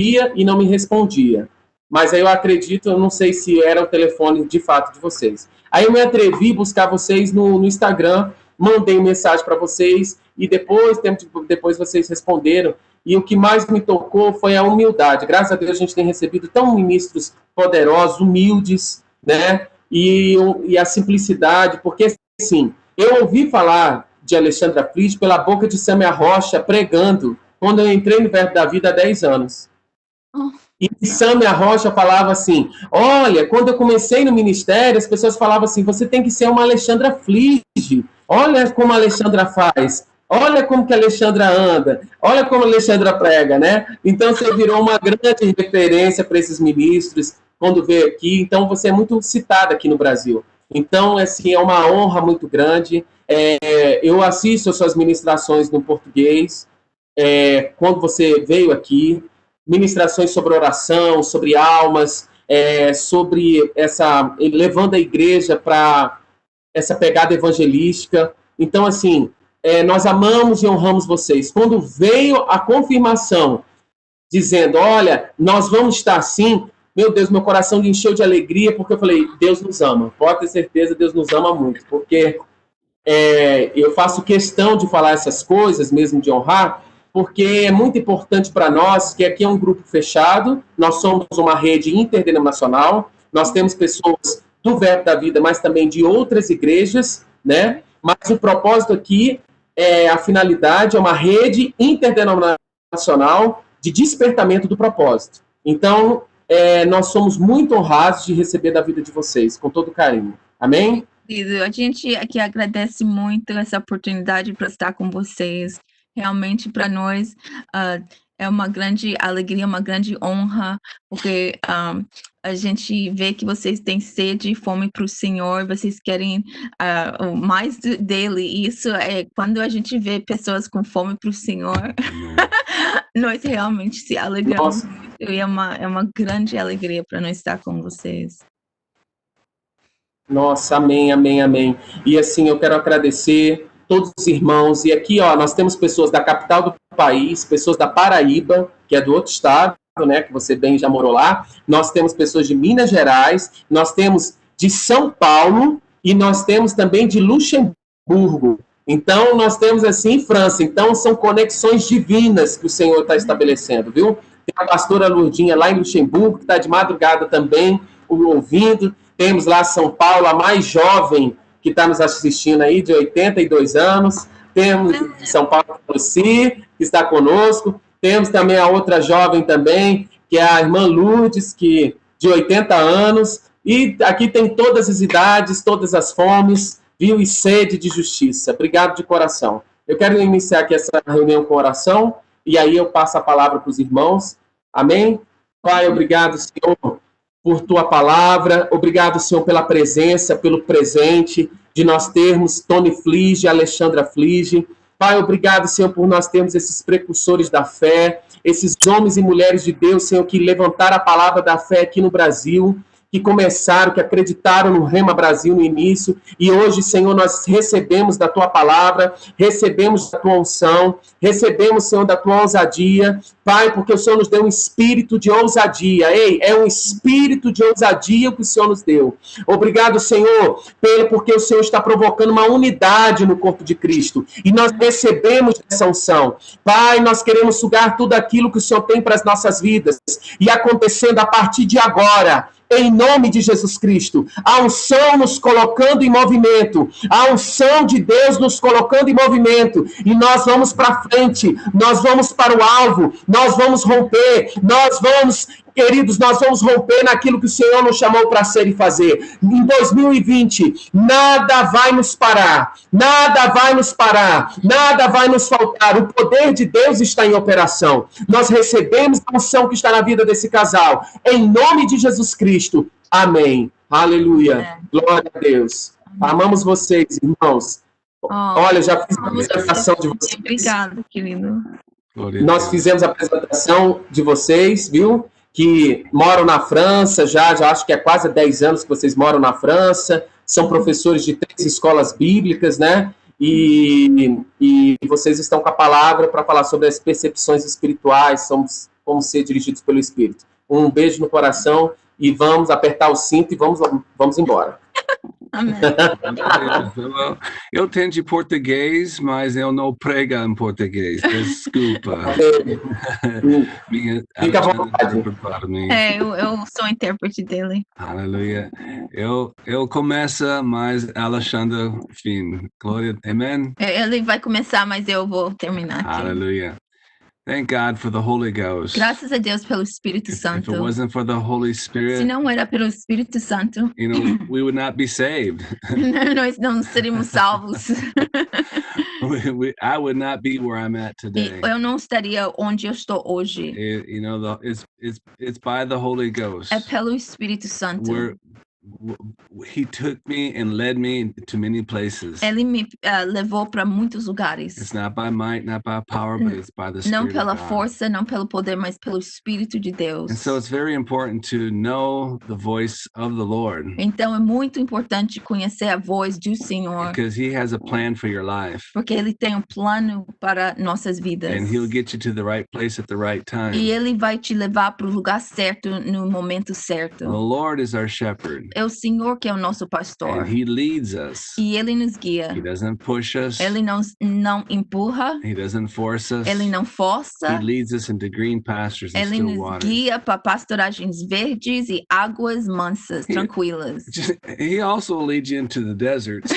e não me respondia. Mas aí eu acredito, eu não sei se era o telefone de fato de vocês. Aí eu me atrevi a buscar vocês no Instagram, mandei mensagem para vocês e depois vocês responderam. E o que mais me tocou foi a humildade. Graças a Deus a gente tem recebido tão ministros poderosos, humildes, né? E a simplicidade, porque assim, eu ouvi falar de Alexandra Plich pela boca de Sâmia Rocha pregando quando eu entrei no Verbo da Vida há 10 anos. E Sâmia Rocha falava assim, olha, quando eu comecei no ministério, as pessoas falavam assim, você tem que ser uma Alexandra Plich, olha como a Alexandra faz, olha como que a Alexandra anda, olha como a Alexandra prega, né? Então você virou uma grande referência para esses ministros quando veio aqui, então você é muito citada aqui no Brasil. Então, assim, é uma honra muito grande. Eu assisto as suas ministrações no português, quando você veio aqui, ministrações sobre oração, sobre almas, sobre levando a igreja para essa pegada evangelística. Então, assim, nós amamos e honramos vocês. Quando veio a confirmação, dizendo, olha, nós vamos estar assim, meu Deus, meu coração encheu de alegria, porque eu falei, Deus nos ama. Pode ter certeza, Deus nos ama muito, porque eu faço questão de falar essas coisas, mesmo de honrar, porque é muito importante para nós, que aqui é um grupo fechado, nós somos uma rede interdenominacional, nós temos pessoas do Verbo da Vida, mas também de outras igrejas, né? Mas o propósito aqui, a finalidade é uma rede interdenominacional de despertamento do propósito. Então, nós somos muito honrados de receber da vida de vocês, com todo carinho. Amém? A gente aqui agradece muito essa oportunidade para estar com vocês. Realmente, para nós, é uma grande alegria, uma grande honra, porque a gente vê que vocês têm sede e fome para o Senhor, vocês querem mais dele. E isso é quando a gente vê pessoas com fome para o Senhor, nós realmente se alegramos. E é uma grande alegria para nós estar com vocês. Nossa, amém, amém, amém. E assim, eu quero agradecer todos os irmãos. E aqui, ó, nós temos pessoas da capital do país, pessoas da Paraíba, que é do outro estado, né, que você bem já morou lá. Nós temos pessoas de Minas Gerais, nós temos de São Paulo e nós temos também de Luxemburgo. Então, nós temos assim França. Então, são conexões divinas que o Senhor está estabelecendo, viu? Tem a pastora Lourdinha lá em Luxemburgo, que está de madrugada também, ouvindo. Temos lá São Paulo, a mais jovem que está nos assistindo aí, de 82 anos. Temos São Paulo, Luci, que está conosco. Temos também a outra jovem também, que é a irmã Lourdes, que, de 80 anos. E aqui tem todas as idades, todas as fomes, viu? E sede de justiça. Obrigado de coração. Eu quero iniciar aqui essa reunião com oração, e aí eu passo a palavra para os irmãos. Amém? Pai, obrigado, Senhor, por tua palavra, obrigado, Senhor, pela presença, pelo presente, de nós termos Tony Flige, Alexandra Flige. Pai, obrigado, Senhor, por nós termos esses precursores da fé, esses homens e mulheres de Deus, Senhor, que levantaram a palavra da fé aqui no Brasil, que começaram, que acreditaram no Rema Brasil no início, e hoje, Senhor, nós recebemos da tua palavra, recebemos da tua unção, recebemos, Senhor, da tua ousadia, Pai, porque o Senhor nos deu um espírito de ousadia, é um espírito de ousadia que o Senhor nos deu. Obrigado, Senhor, porque o Senhor está provocando uma unidade no corpo de Cristo, e nós recebemos essa unção. Pai, nós queremos sugar tudo aquilo que o Senhor tem para as nossas vidas, e acontecendo a partir de agora, em nome de Jesus Cristo, a unção nos colocando em movimento, a unção de Deus nos colocando em movimento, e nós vamos para frente, nós vamos para o alvo, nós vamos romper, queridos, nós vamos romper naquilo que o Senhor nos chamou para ser e fazer. Em 2020, nada vai nos parar, nada vai nos parar, nada vai nos faltar. O poder de Deus está em operação. Nós recebemos a unção que está na vida desse casal. Em nome de Jesus Cristo. Amém. Aleluia. Glória a Deus. Amamos vocês, irmãos. Olha, já fiz a apresentação de vocês. Obrigada, querido. Nós fizemos a apresentação de vocês, viu? Que moram na França, já acho que é quase 10 anos que vocês moram na França, são professores de 3 escolas bíblicas, né? E vocês estão com a palavra para falar sobre as percepções espirituais, somos vamos ser dirigidos pelo Espírito. Um beijo no coração e vamos apertar o cinto e vamos embora. Amém. Eu tenho de português, mas eu não prego em português. Desculpa. Fica à vontade. Para mim. Eu sou intérprete dele. Aleluia. Eu começo, mas Alexandre fim. Glória. Amém. Ele vai começar, mas eu vou terminar aqui. Hallelujah. Thank God for the Holy Ghost. Graças a Deus pelo Espírito If Santo. it wasn't for the Holy Se Spirit, não era pelo Espírito Santo, we would not be saved. nós não seríamos salvos. I would not be where I'm at today. Eu não estaria onde eu estou hoje. It's by the Holy Ghost. É pelo Espírito Santo. He took me and led me to many places. Ele me levou para muitos lugares. It's not by might, not by power, but it's by the Spirit Não pela of God. força, não pelo poder, mas pelo Espírito de Deus. And so it's very important to know the voice of the Lord. Então é muito importante conhecer a voz do Senhor, Because He has a plan for your life. porque Ele tem um plano para nossas vidas. And He'll get you to the right place at the right time. E Ele vai te levar para o lugar certo no momento certo. The Lord is our shepherd. É o Senhor que é o nosso pastor. And He leads us. E Ele nos guia. He doesn't push us. Ele não empurra. He doesn't force us. Ele não força. He leads us into green pastures and Ele still nos waters. guia para pastoragens verdes e águas mansas, tranquilas. He also leads you into the deserts.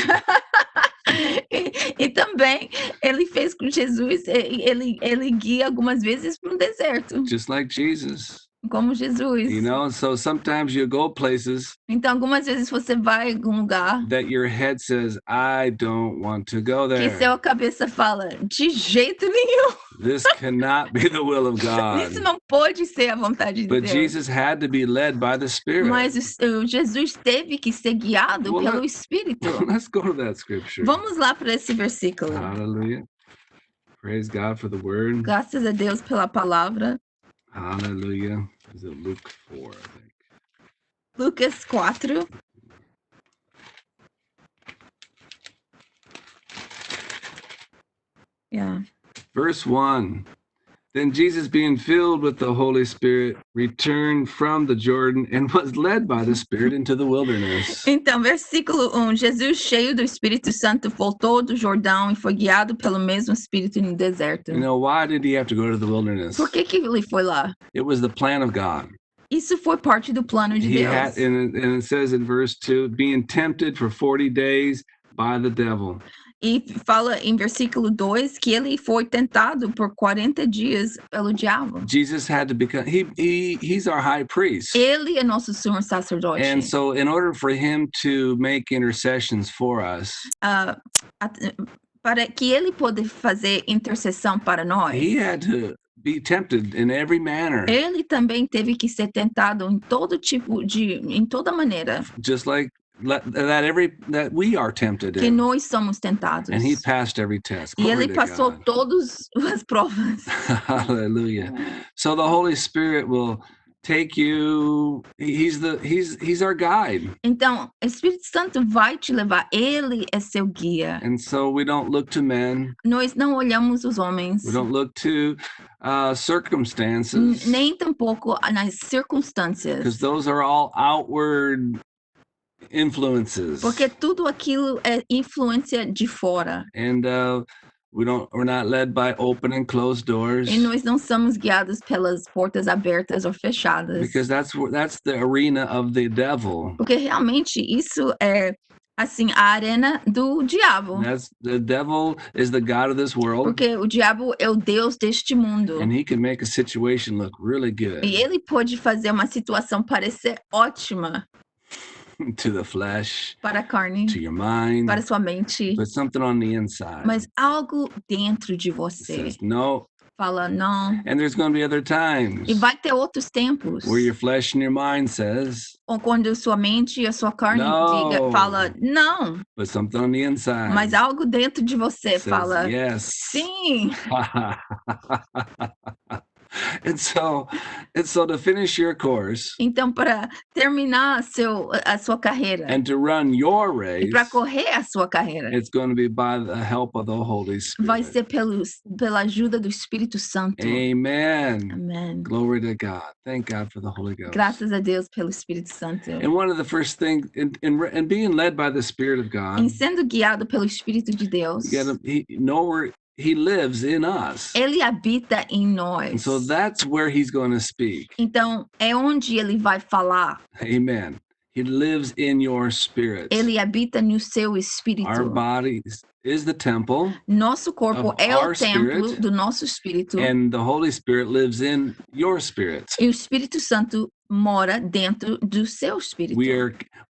E também ele fez com Jesus, ele guia algumas vezes para um deserto, Just like Jesus. como Jesus. So sometimes you go places Então, algumas vezes você vai a algum lugar that your head says, I don't want to go que there. sua cabeça fala, de jeito nenhum, This cannot be the will of God. isso não pode ser a vontade de But Deus. Jesus had to be led by the Spirit. Mas o Jesus teve que ser guiado Well, pelo Espírito. Let's go to that scripture. Vamos lá para esse versículo. Hallelujah. Praise God for the word. Graças a Deus pela palavra. Hallelujah. Is it Luke 4, I think? Lucas 4. Yeah. Verse 1. Then Jesus, being filled with the Holy Spirit, returned from the Jordan and was led by the Spirit into the wilderness. Então, versículo 1. Jesus, cheio do Espírito Santo, voltou do Jordão e foi guiado pelo mesmo Espírito no deserto. Why did he have to go to the wilderness? Por que ele foi lá? It was the plan of God. Isso foi parte do plano de He Deus. had, and it says in verse 2, being tempted for 40 days by the devil. E fala em versículo 2 que ele foi tentado por 40 dias pelo diabo. Jesus had to become, he's our high priest. Ele é nosso sumo sacerdote. And so in order for him to make intercessions for us, Para que ele pudesse fazer intercessão para nós, he had to be tempted in every manner. ele também teve que ser tentado em todo em toda maneira. Just like that we are tempted Que in. nós somos tentados. And he passed every test. E Glory ele to passou God. todas as provas. Hallelujah. So the Holy Spirit will take you, he's our guide. Então, o Espírito Santo vai te levar, ele é seu guia. And so we don't look to men, Nós não olhamos os homens, we don't look to circumstances, nem tampouco nas because circunstâncias, those are all outward influences. porque tudo aquilo é influência de fora. And we're not led by open and closed doors, E nós não somos guiados pelas portas abertas ou fechadas. because that's the arena of the devil. Porque realmente isso é assim a arena do diabo. The devil is the god of this world, Porque o diabo é o Deus deste mundo. and he can make a situation look really good E ele pode fazer uma situação parecer ótima to the flesh, para a carne, to your mind, para sua mente, but something on the inside mas algo dentro de você says no. fala não. And there's going to be other times E vai ter outros tempos where your flesh and your mind says, ou quando sua mente e a sua carne No. fala não, but something on the inside mas algo dentro de você says fala yes. sim. And so to finish your course Então, para terminar a sua carreira and to run your e para race, correr a sua carreira, it's going to be by the help of the Holy vai Spirit. ser pela ajuda do Espírito Santo. Amen. Amém. Glory to God. Thank God for the Holy Ghost. Graças a Deus pelo Espírito Santo. And one of the first things in being led by the Spirit of God, Em sendo guiado pelo Espírito de Deus, you gotta know where He lives in us. ele habita em And nós. so that's where He's going to speak. Então, é onde ele vai falar. Amen. He lives in your spirit. Ele habita no seu espírito. Our body is the temple, Nosso corpo of é o our templo spirit, do nosso espírito. and the Holy Spirit lives in your spirit. E o Espírito Santo mora dentro do seu espírito.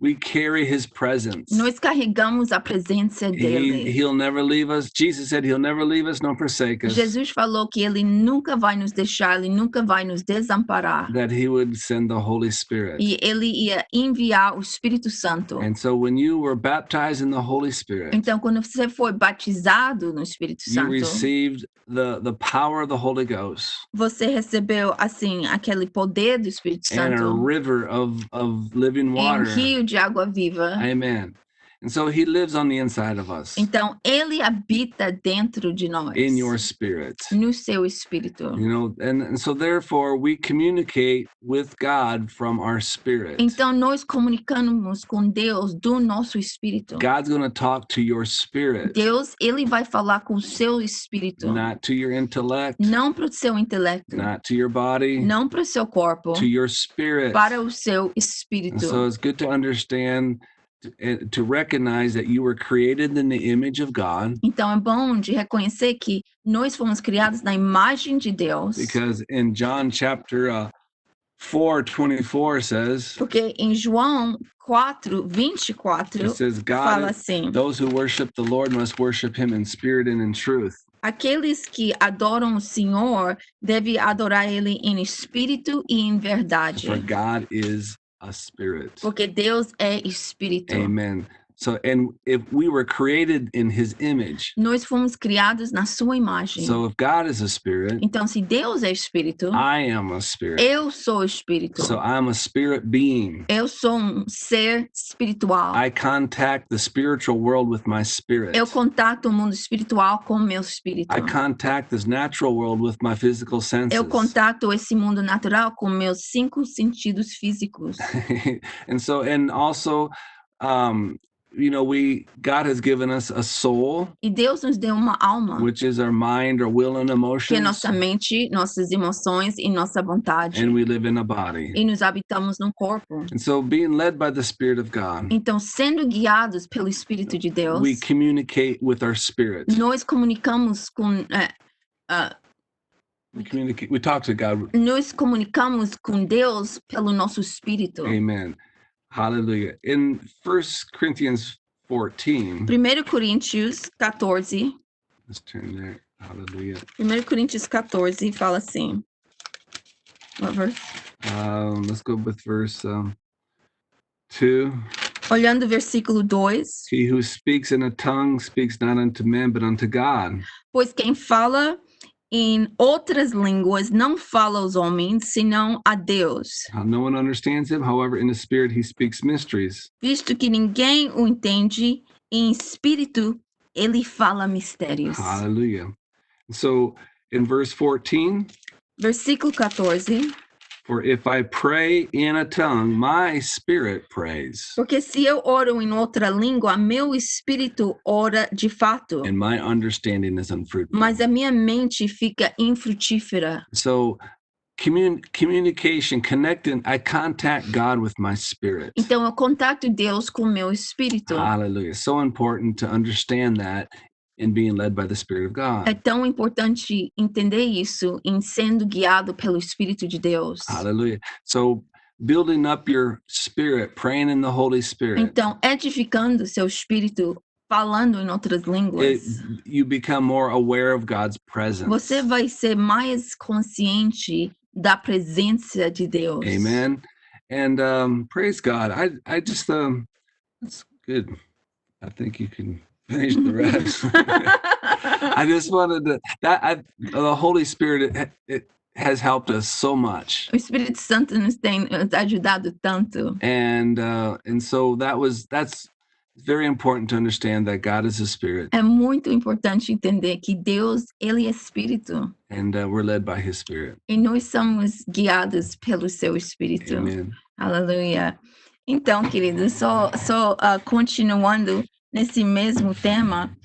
We carry His presence. Nós carregamos a presença dele. He'll never leave us. Jesus said He'll never leave us nor forsake us. Jesus falou que ele nunca vai nos deixar, ele nunca vai nos desamparar. That He would send the Holy Spirit. E ele ia enviar o Espírito Santo. And so when you were baptized in the Holy Spirit, Então, quando você foi batizado no Espírito you Santo, received the power of the Holy Ghost você recebeu assim aquele poder do Espírito and a Santo, river of living um water. rio de água viva. Amen. And so He lives on the inside of us, Então, ele habita dentro de nós, in your spirit. no seu espírito. You know, and so therefore we communicate with God from our spirit. Então, nós comunicamos com Deus do nosso espírito. God's going to talk to your spirit, Deus, ele vai falar com o seu espírito, not to your intellect, não para o seu intelecto, not to your body, não para o seu corpo, to your spirit. para o seu And espírito. so it's good to understand and to recognize that you were created in the image of God, Então, é bom de reconhecer que nós fomos criados na imagem de Deus, because in John chapter 4:24 says, porque em João 4:24 it says, fala God, assim: those who worship the Lord must worship Him in spirit and in truth. aqueles que adoram o Senhor devem adorar Ele em espírito e em verdade, For God is a spirit. porque Deus é espírito. Amen. So, and if we were created in His image, Nós fomos criados na sua imagem. so if God is a spirit, Então, se Deus é espírito, I am a spirit. eu sou espírito. So I'm a spirit being. Eu sou um ser espiritual. I contact the spiritual world with my spirit. Eu contacto o mundo espiritual com o meu espírito. I contact this natural world with my physical senses. Eu contacto esse mundo natural com meus 5 sentidos físicos. and also, you know, God has given us a soul, E Deus nos deu uma alma, which is our mind, our will, and que é emotions, nossa mente, nossas emoções e nossa vontade. and we live in a body. E nos habitamos num corpo. And so, being led by the Spirit of God, Então, sendo guiados pelo Espírito de Deus, we communicate with our spirit. nós comunicamos com We talk to God. nós comunicamos com Deus pelo nosso espírito. Amen. Hallelujah. In 1 Corinthians 14, 1 Coríntios 14, let's turn there. Hallelujah. 1 Coríntios 14 fala assim. What verse? Let's go with verse 2. Olhando o versículo 2. He who speaks in a tongue speaks not unto men, but unto God. Pois quem fala em outras línguas não fala aos homens, senão a Deus, No one understands him. However, in the spirit he speaks mysteries. visto que ninguém o entende, em espírito ele fala mistérios. Hallelujah. So in verse 14, Versículo 14. for if I pray in a tongue, my spirit prays, Porque se eu oro em outra língua, meu espírito ora de fato, and my understanding is unfruitful. mas a minha mente fica infrutífera. So communication, connecting, I contact God with my spirit. Então eu contacto Deus com meu espírito. Hallelujah. So important to understand that in being led by the Spirit of God. É tão importante entender isso em sendo guiado pelo Espírito de Deus. Hallelujah. So building up your spirit, praying in the Holy Spirit, Então, edificando seu espírito, falando em outras línguas, you become more aware of God's presence. você vai ser mais consciente da presença de Deus. Amen. And praise God. I just that's good. I think you can finish the rest. I just wanted to the Holy Spirit has helped us so much. O Espírito Santo nos tem ajudado tanto. And so that's very important to understand that God is a spirit. É muito importante entender que Deus, ele é Espírito. And we're led by his spirit. E nós somos guiados pelo seu Espírito. Amen. Aleluia. Então, queridos, só continuando nesse mesmo tema,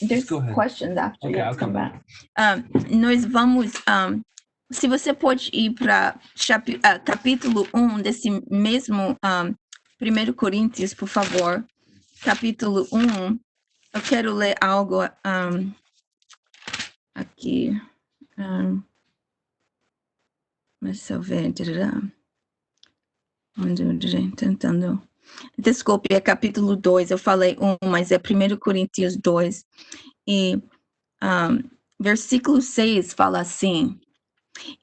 there's go ahead. questions after Okay, you I'll come come back. Nós vamos, se você pode ir para capítulo 1 desse mesmo 1 Coríntios, por favor. Capítulo 1, eu quero ler algo aqui. Deixa eu ver. Tentando. Desculpe, é capítulo 2. Eu falei 1, mas é 1 Coríntios 2. E versículo 6 fala assim: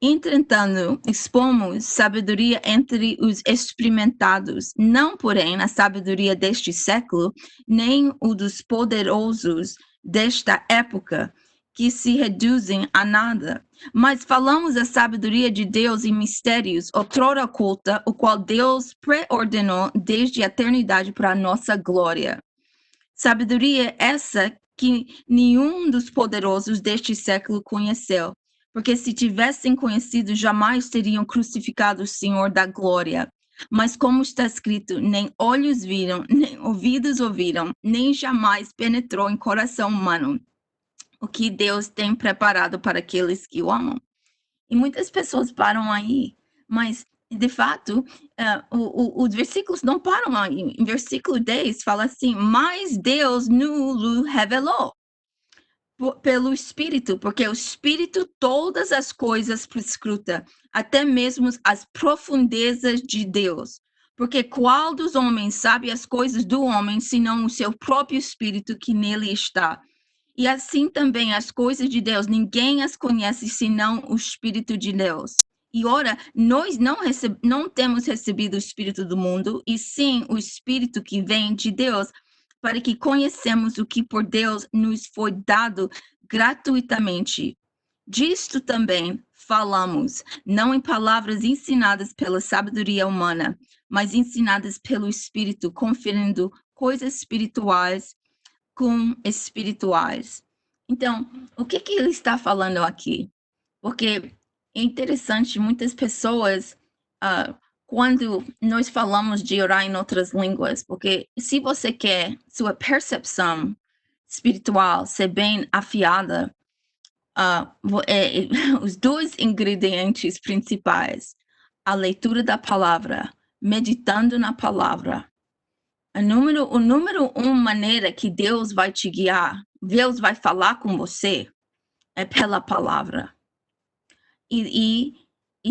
entretanto, expomos sabedoria entre os experimentados, não, porém, a sabedoria deste século, nem o dos poderosos desta época, que se reduzem a nada. Mas falamos a sabedoria de Deus em mistérios, outrora oculta, o qual Deus preordenou desde a eternidade para a nossa glória. Sabedoria essa que nenhum dos poderosos deste século conheceu, porque se tivessem conhecido, jamais teriam crucificado o Senhor da glória. Mas como está escrito, nem olhos viram, nem ouvidos ouviram, nem jamais penetrou em coração humano o que Deus tem preparado para aqueles que o amam. E muitas pessoas param aí, mas, de fato, os versículos não param aí. Em versículo 10 fala assim: mas Deus nos revelou pelo Espírito, porque o Espírito todas as coisas prescruta, até mesmo as profundezas de Deus. Porque qual dos homens sabe as coisas do homem, senão o seu próprio Espírito que nele está? E assim também as coisas de Deus, ninguém as conhece senão o Espírito de Deus. E ora, nós não temos recebido o Espírito do mundo, e sim o Espírito que vem de Deus, para que conhecemos o que por Deus nos foi dado gratuitamente. Disto também falamos, não em palavras ensinadas pela sabedoria humana, mas ensinadas pelo Espírito, conferindo coisas espirituais com espirituais. Então, o que ele está falando aqui? Porque é interessante, muitas pessoas, quando nós falamos de orar em outras línguas, porque se você quer sua percepção espiritual ser bem afiada, os dois ingredientes principais, a leitura da palavra, meditando na palavra. O número 1 maneira que Deus vai te guiar, Deus vai falar com você, é pela palavra. E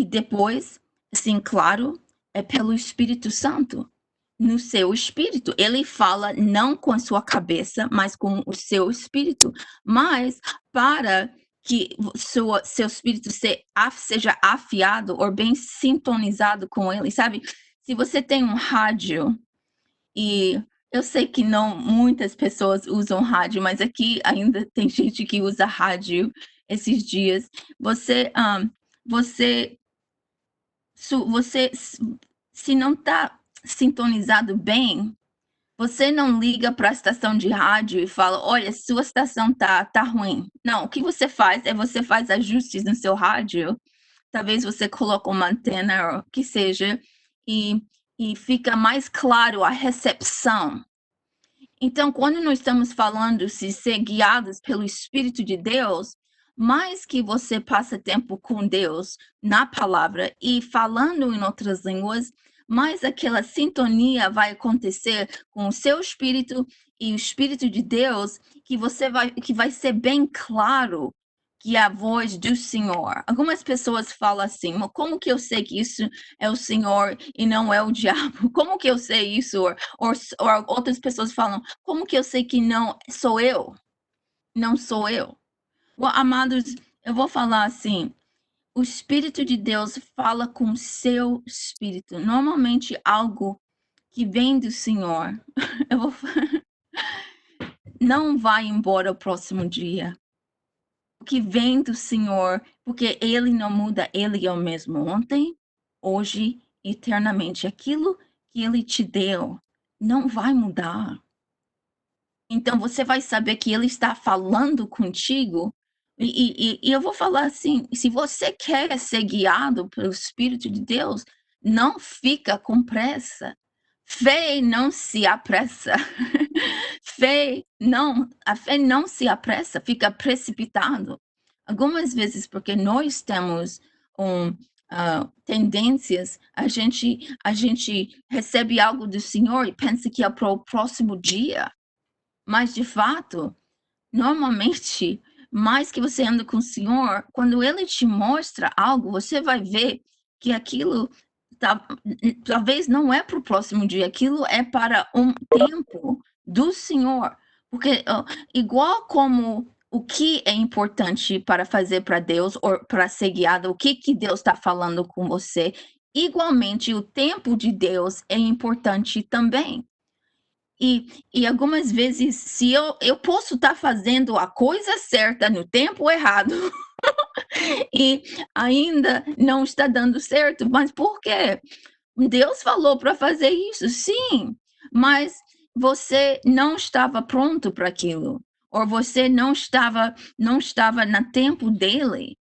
depois, assim, claro, é pelo Espírito Santo. No seu espírito. Ele fala não com a sua cabeça, mas com o seu espírito. Mas para que seu espírito seja afiado ou bem sintonizado com ele, sabe? Se você tem um rádio, e eu sei que não muitas pessoas usam rádio, mas aqui ainda tem gente que usa rádio esses dias. Você se não está sintonizado bem, você não liga para a estação de rádio e fala: olha, sua estação tá ruim. Não, o que você faz é você faz ajustes no seu rádio. Talvez você coloque uma antena ou o que seja e fica mais claro a recepção. Então, quando nós estamos falando de ser guiados pelo Espírito de Deus, mais que você passa tempo com Deus na palavra e falando em outras línguas, mais aquela sintonia vai acontecer com o seu espírito e o Espírito de Deus, que vai ser bem claro que é a voz do Senhor. Algumas pessoas falam assim: como que eu sei que isso é o Senhor e não é o diabo? Como que eu sei isso? Ou outras pessoas falam: como que eu sei que não sou eu? Não sou eu. Well, amados, eu vou falar assim: o Espírito de Deus fala com o seu espírito. Normalmente algo que vem do Senhor. Não vai embora o próximo dia. que vem do Senhor, porque Ele não muda, Ele é o mesmo ontem, hoje, eternamente. Aquilo que Ele te deu não vai mudar. Então você vai saber que Ele está falando contigo. E eu vou falar assim: se você quer ser guiado pelo Espírito de Deus, não fica com pressa. Fé não se apressa. A fé não se apressa, fica precipitado. Algumas vezes, porque nós temos tendências, a gente recebe algo do Senhor e pensa que é para o próximo dia. Mas, de fato, normalmente, mais que você anda com o Senhor, quando Ele te mostra algo, você vai ver que aquilo talvez não é para o próximo dia, aquilo é para um tempo do Senhor. Porque, igual como o que é importante para fazer para Deus, ou para ser guiado, o que Deus está falando com você, igualmente o tempo de Deus é importante também. E algumas vezes, se eu posso estar fazendo a coisa certa no tempo errado, e ainda não está dando certo, mas por quê? Deus falou para fazer isso, sim, mas você não estava pronto para aquilo, ou você não estava no tempo dele.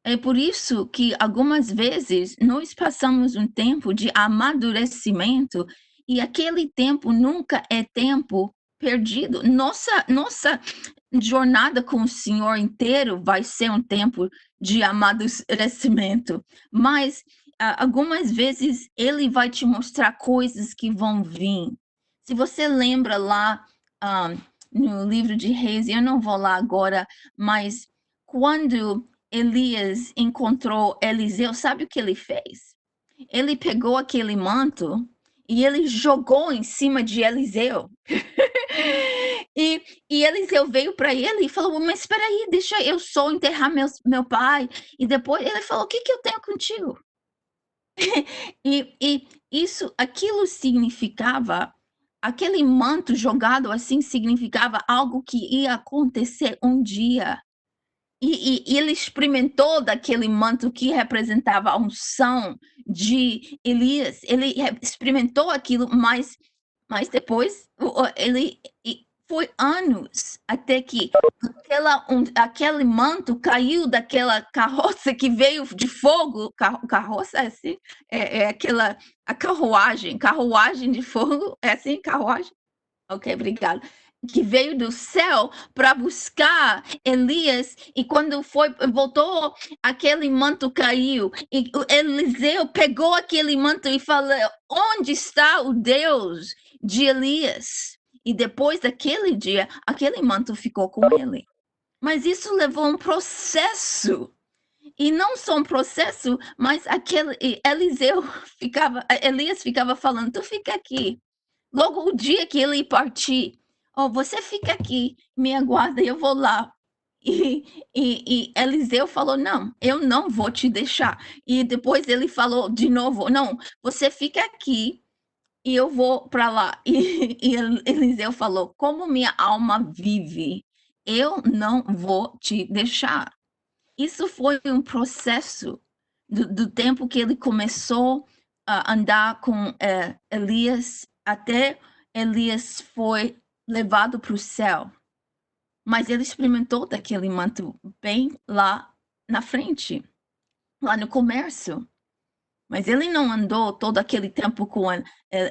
É por isso que algumas vezes nós passamos um tempo de amadurecimento e aquele tempo nunca é tempo perdido. Nossa jornada com o Senhor inteiro vai ser um tempo de amadurecimento, mas algumas vezes Ele vai te mostrar coisas que vão vir. Se você lembra lá no livro de Reis, eu não vou lá agora, mas quando Elias encontrou Eliseu, sabe o que ele fez? Ele pegou aquele manto e ele jogou em cima de Eliseu. e Eliseu veio para ele e falou: mas espera aí, deixa eu só enterrar meu pai. E depois ele falou: o que eu tenho contigo? e aquilo significava, aquele manto jogado assim significava algo que ia acontecer um dia. E ele experimentou daquele manto que representava a unção de Elias. Ele experimentou aquilo, mas depois foi anos até que aquele manto caiu daquela carroça que veio de fogo. Carroça é assim? A carruagem de fogo. É assim, carruagem? Ok, obrigada. Que veio do céu para buscar Elias, e quando voltou, aquele manto caiu. E Eliseu pegou aquele manto e falou: onde está o Deus de Elias? E depois daquele dia, aquele manto ficou com ele. Mas isso levou um processo. E não só um processo, mas Elias ficava falando: tu fica aqui. Logo o dia que ele partir, você fica aqui, me aguarda, eu vou lá. E Eliseu falou: não, eu não vou te deixar. E depois ele falou de novo: não, você fica aqui e eu vou para lá. E Eliseu falou: como minha alma vive, eu não vou te deixar. Isso foi um processo do tempo que ele começou a andar com Elias, até Elias foi levado para o céu. Mas ele experimentou daquele manto bem lá na frente, lá no começo. Mas ele não andou todo aquele tempo com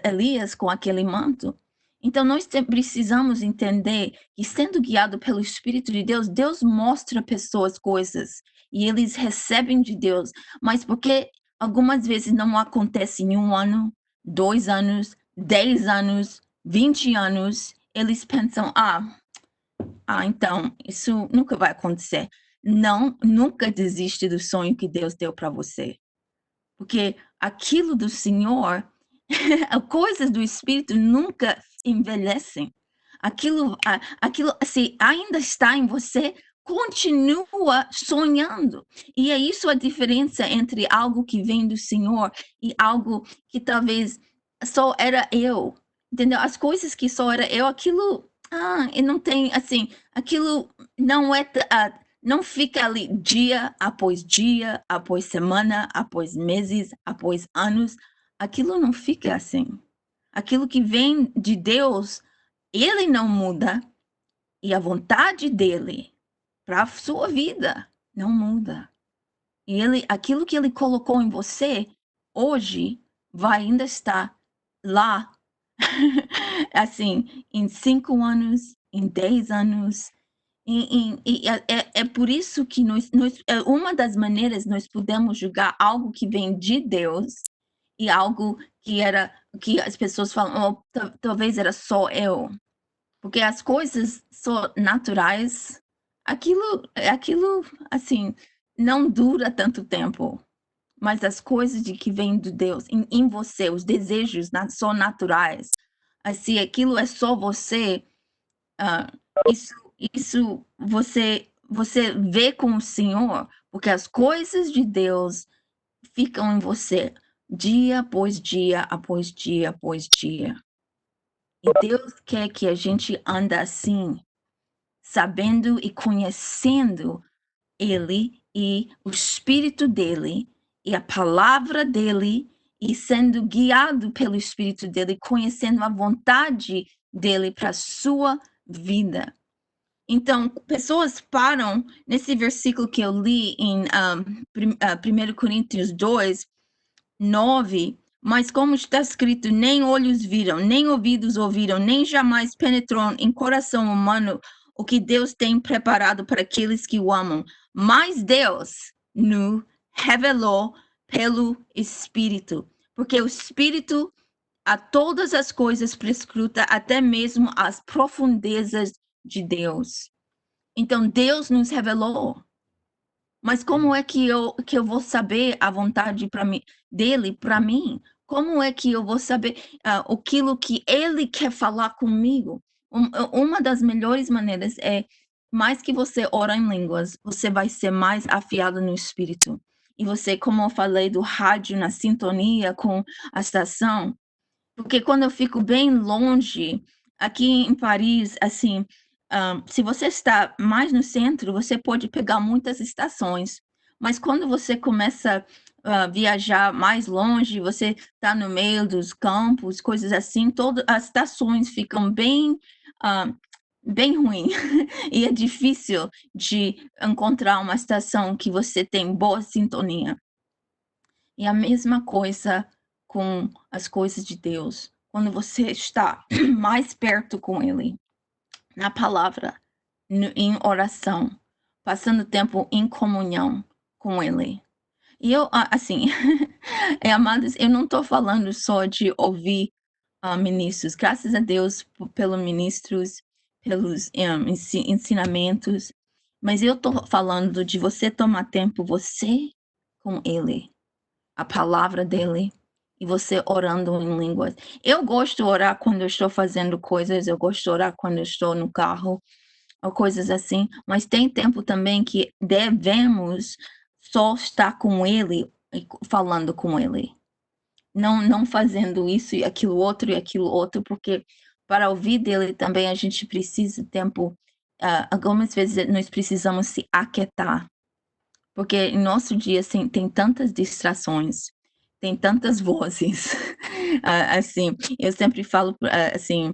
Elias, com aquele manto. Então, nós precisamos entender que, sendo guiado pelo Espírito de Deus, Deus mostra pessoas coisas e eles recebem de Deus, mas porque algumas vezes não acontece em 1 ano, 2 anos, 10 anos, 20 anos, eles pensam: então, isso nunca vai acontecer. Não, nunca desiste do sonho que Deus deu para você. Porque aquilo do Senhor, coisas do Espírito nunca envelhecem. Aquilo, se ainda está em você, continua sonhando. E é isso a diferença entre algo que vem do Senhor e algo que talvez só era eu. Entendeu? As coisas que só era eu, aquilo, eu não tenho, assim, aquilo não é não fica ali dia após semana, após meses, após anos. Aquilo não fica assim. Aquilo que vem de Deus, ele não muda. E a vontade dele para a sua vida não muda. E aquilo que ele colocou em você, hoje, vai ainda estar lá. Assim, em 5 anos, em 10 anos. E é por isso que uma das maneiras nós podemos julgar algo que vem de Deus e algo que as pessoas falam, talvez era só eu. Porque as coisas são naturais, aquilo, assim, não dura tanto tempo. Mas as coisas que vêm de Deus em você, os desejos são naturais. Assim, aquilo é só você, isso você vê com o Senhor, porque as coisas de Deus ficam em você dia após dia, após dia, após dia. E Deus quer que a gente ande assim, sabendo e conhecendo Ele e o Espírito dele e a palavra dele e sendo guiado pelo Espírito dele, conhecendo a vontade dele para a sua vida. Então, pessoas param nesse versículo que eu li em 1 Coríntios 2, 9, mas como está escrito, nem olhos viram, nem ouvidos ouviram, nem jamais penetrou em coração humano o que Deus tem preparado para aqueles que o amam. Mas Deus nos revelou pelo Espírito, porque o Espírito a todas as coisas prescruta, até mesmo as profundezas de Deus. Então, Deus nos revelou. Mas como é que eu vou saber a vontade dele para mim? Como é que eu vou saber aquilo que ele quer falar comigo? Uma das melhores maneiras é, mais que você ora em línguas, você vai ser mais afiado no espírito. E você, como eu falei do rádio, na sintonia com a estação, porque quando eu fico bem longe, aqui em Paris, assim, se você está mais no centro, você pode pegar muitas estações. Mas quando você começa a viajar mais longe, você está no meio dos campos, coisas assim, todas as estações ficam bem ruim. E é difícil de encontrar uma estação que você tem boa sintonia. E a mesma coisa com as coisas de Deus. Quando você está mais perto com Ele, na palavra, em oração, passando tempo em comunhão com Ele. E eu, assim, amados, eu não estou falando só de ouvir ministros. Graças a Deus pelos ministros, pelos ensinamentos. Mas eu estou falando de você tomar tempo, você com Ele. A palavra dele e você orando em línguas. Eu gosto de orar quando eu estou fazendo coisas, eu gosto de orar quando eu estou no carro, ou coisas assim, mas tem tempo também que devemos só estar com ele e falando com ele. Não fazendo isso e aquilo outro, porque para ouvir dele também a gente precisa de tempo. Algumas vezes nós precisamos se aquietar, porque em nosso dia assim, tem tantas distrações, tem tantas vozes. Assim, eu sempre falo assim,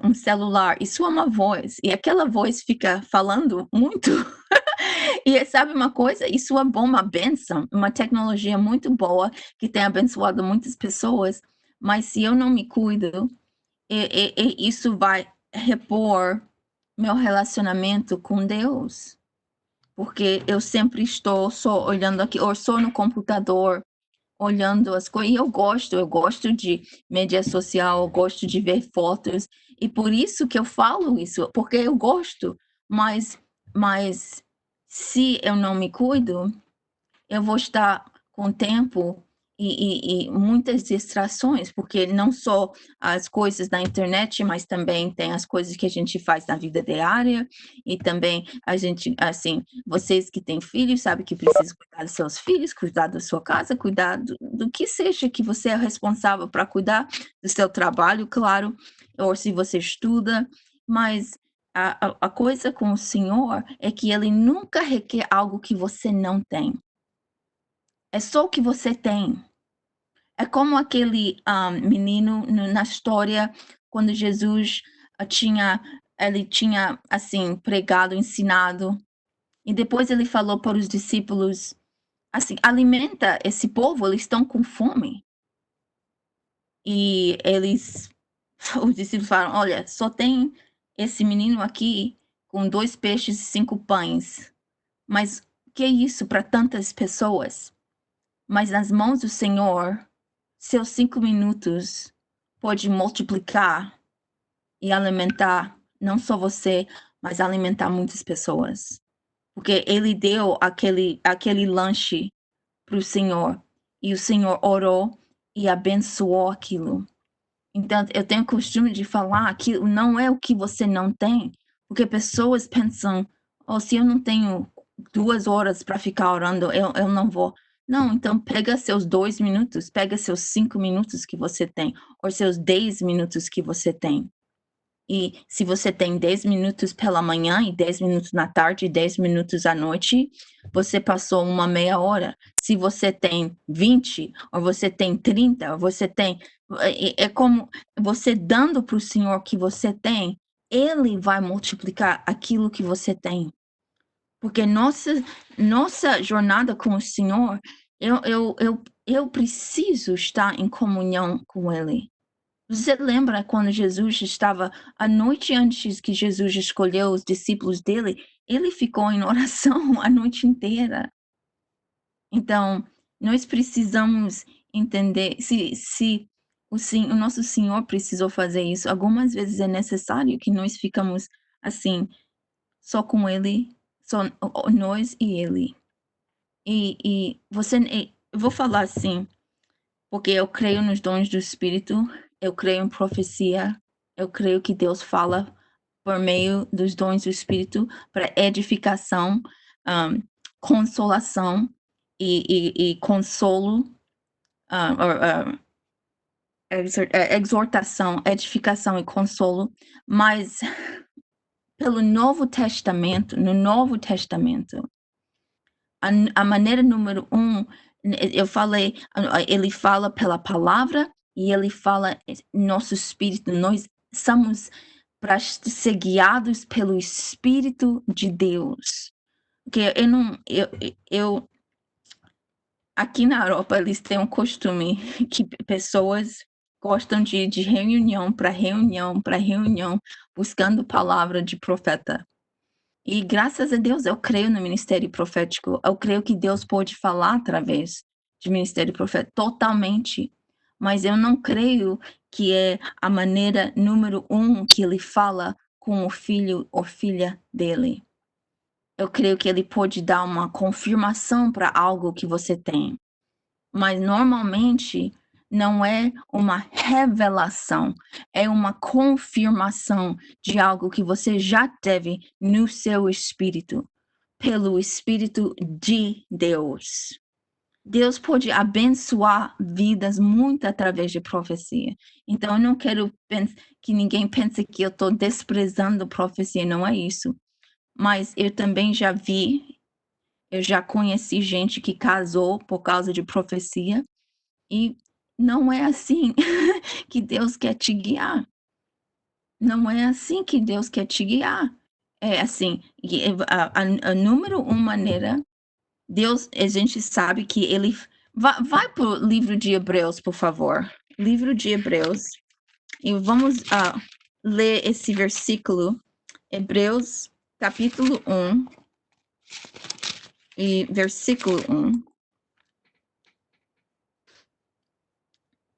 um celular, isso é uma voz, e aquela voz fica falando muito. E sabe uma coisa? Isso é bom, uma bênção, uma tecnologia muito boa que tem abençoado muitas pessoas, mas se eu não me cuido, isso vai repor meu relacionamento com Deus. Porque eu sempre estou só olhando aqui, ou só no computador, olhando as coisas. E eu gosto de mídia social, eu gosto de ver fotos. E por isso que eu falo isso, porque eu gosto. Mas se eu não me cuido, eu vou estar com tempo e muitas distrações, porque não só as coisas da internet, mas também tem as coisas que a gente faz na vida diária, e também a gente, assim, vocês que têm filhos, sabem que precisam cuidar dos seus filhos, cuidar da sua casa, cuidar do que seja que você é responsável para cuidar do seu trabalho, claro, ou se você estuda, mas a coisa com o Senhor é que ele nunca requer algo que você não tem. É só o que você tem. É como aquele menino na história, quando Jesus ele tinha, assim, pregado, ensinado, e depois ele falou para os discípulos, assim, alimenta esse povo, eles estão com fome. E os discípulos falaram, olha, só tem esse menino aqui com 2 peixes e 5 pães. Mas que é isso para tantas pessoas? Mas nas mãos do Senhor, seus 5 minutos pode multiplicar e alimentar não só você, mas alimentar muitas pessoas. Porque ele deu aquele lanche para o Senhor, e o Senhor orou e abençoou aquilo. Então, eu tenho o costume de falar que não é o que você não tem, porque pessoas pensam, se eu não tenho 2 horas para ficar orando, eu não vou. Não, então pega seus 2 minutos, pega seus 5 minutos que você tem, ou seus 10 minutos que você tem. E se você tem 10 minutos pela manhã e 10 minutos na tarde e 10 minutos à noite, você passou uma meia hora. Se você tem 20, ou você tem 30, ou você tem... É como você dando para o Senhor o que você tem, Ele vai multiplicar aquilo que você tem. Porque nossa jornada com o Senhor, eu preciso estar em comunhão com Ele. Você lembra quando Jesus estava, a noite antes que Jesus escolheu os discípulos dele, ele ficou em oração a noite inteira. Então, nós precisamos entender, se o nosso Senhor precisou fazer isso, algumas vezes é necessário que nós ficamos assim, só com Ele, só nós e Ele. E eu vou falar assim, porque eu creio nos dons do Espírito, eu creio em profecia, eu creio que Deus fala por meio dos dons do Espírito para edificação, consolação e consolo, exortação, edificação e consolo, mas no Novo Testamento, a maneira número 1, eu falei, ele fala pela palavra e ele fala nosso espírito, nós somos para ser guiados pelo Espírito de Deus. Porque aqui na Europa eles têm um costume que pessoas gostam de reunião para reunião, buscando palavra de profeta. E graças a Deus eu creio no ministério profético, eu creio que Deus pode falar através de ministério profético totalmente, mas eu não creio que é a maneira número 1 que ele fala com o filho ou filha dele. Eu creio que ele pode dar uma confirmação para algo que você tem, mas normalmente não é uma revelação, é uma confirmação de algo que você já teve no seu espírito, pelo Espírito de Deus. Deus pode abençoar vidas muito através de profecia. Então, eu não quero que ninguém pense que eu estou desprezando profecia, não é isso. Mas eu também eu já conheci gente que casou por causa de profecia, e não é assim que Deus quer te guiar. Não é assim que Deus quer te guiar. É assim, a número 1 maneira, Deus, a gente sabe que ele... Vai para o livro de Hebreus, por favor. Livro de Hebreus. E vamos ler esse versículo. Hebreus, capítulo 1. E versículo 1.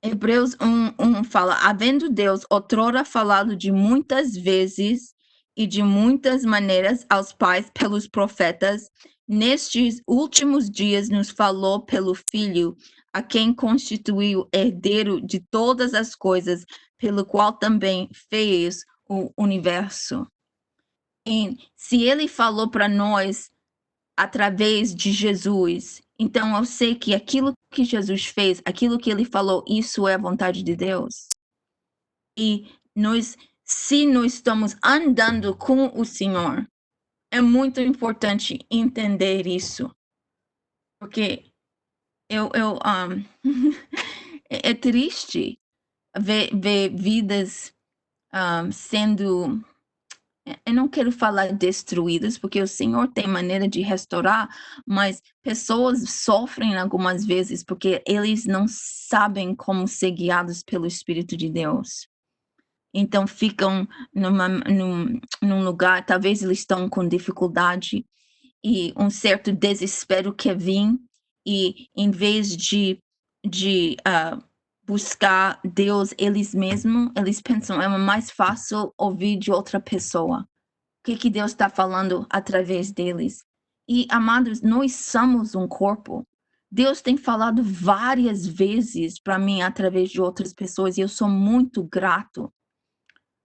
Hebreus 1 fala, havendo Deus outrora falado de muitas vezes e de muitas maneiras aos pais pelos profetas, nestes últimos dias nos falou pelo Filho, a quem constituiu herdeiro de todas as coisas, pelo qual também fez o universo. E se ele falou para nós através de Jesus, então eu sei que aquilo que Jesus fez, aquilo que ele falou, isso é a vontade de Deus. E nós se nós estamos andando com o Senhor. É muito importante entender isso, porque é triste ver vidas sendo, eu não quero falar destruídas, porque o Senhor tem maneira de restaurar, mas pessoas sofrem algumas vezes porque eles não sabem como ser guiados pelo Espírito de Deus. Então ficam num lugar, talvez eles estão com dificuldade e um certo desespero que vem, e em vez de buscar Deus eles mesmos, eles pensam, é mais fácil ouvir de outra pessoa. O que Deus está falando através deles? E, amados, nós somos um corpo. Deus tem falado várias vezes para mim através de outras pessoas, e eu sou muito grato.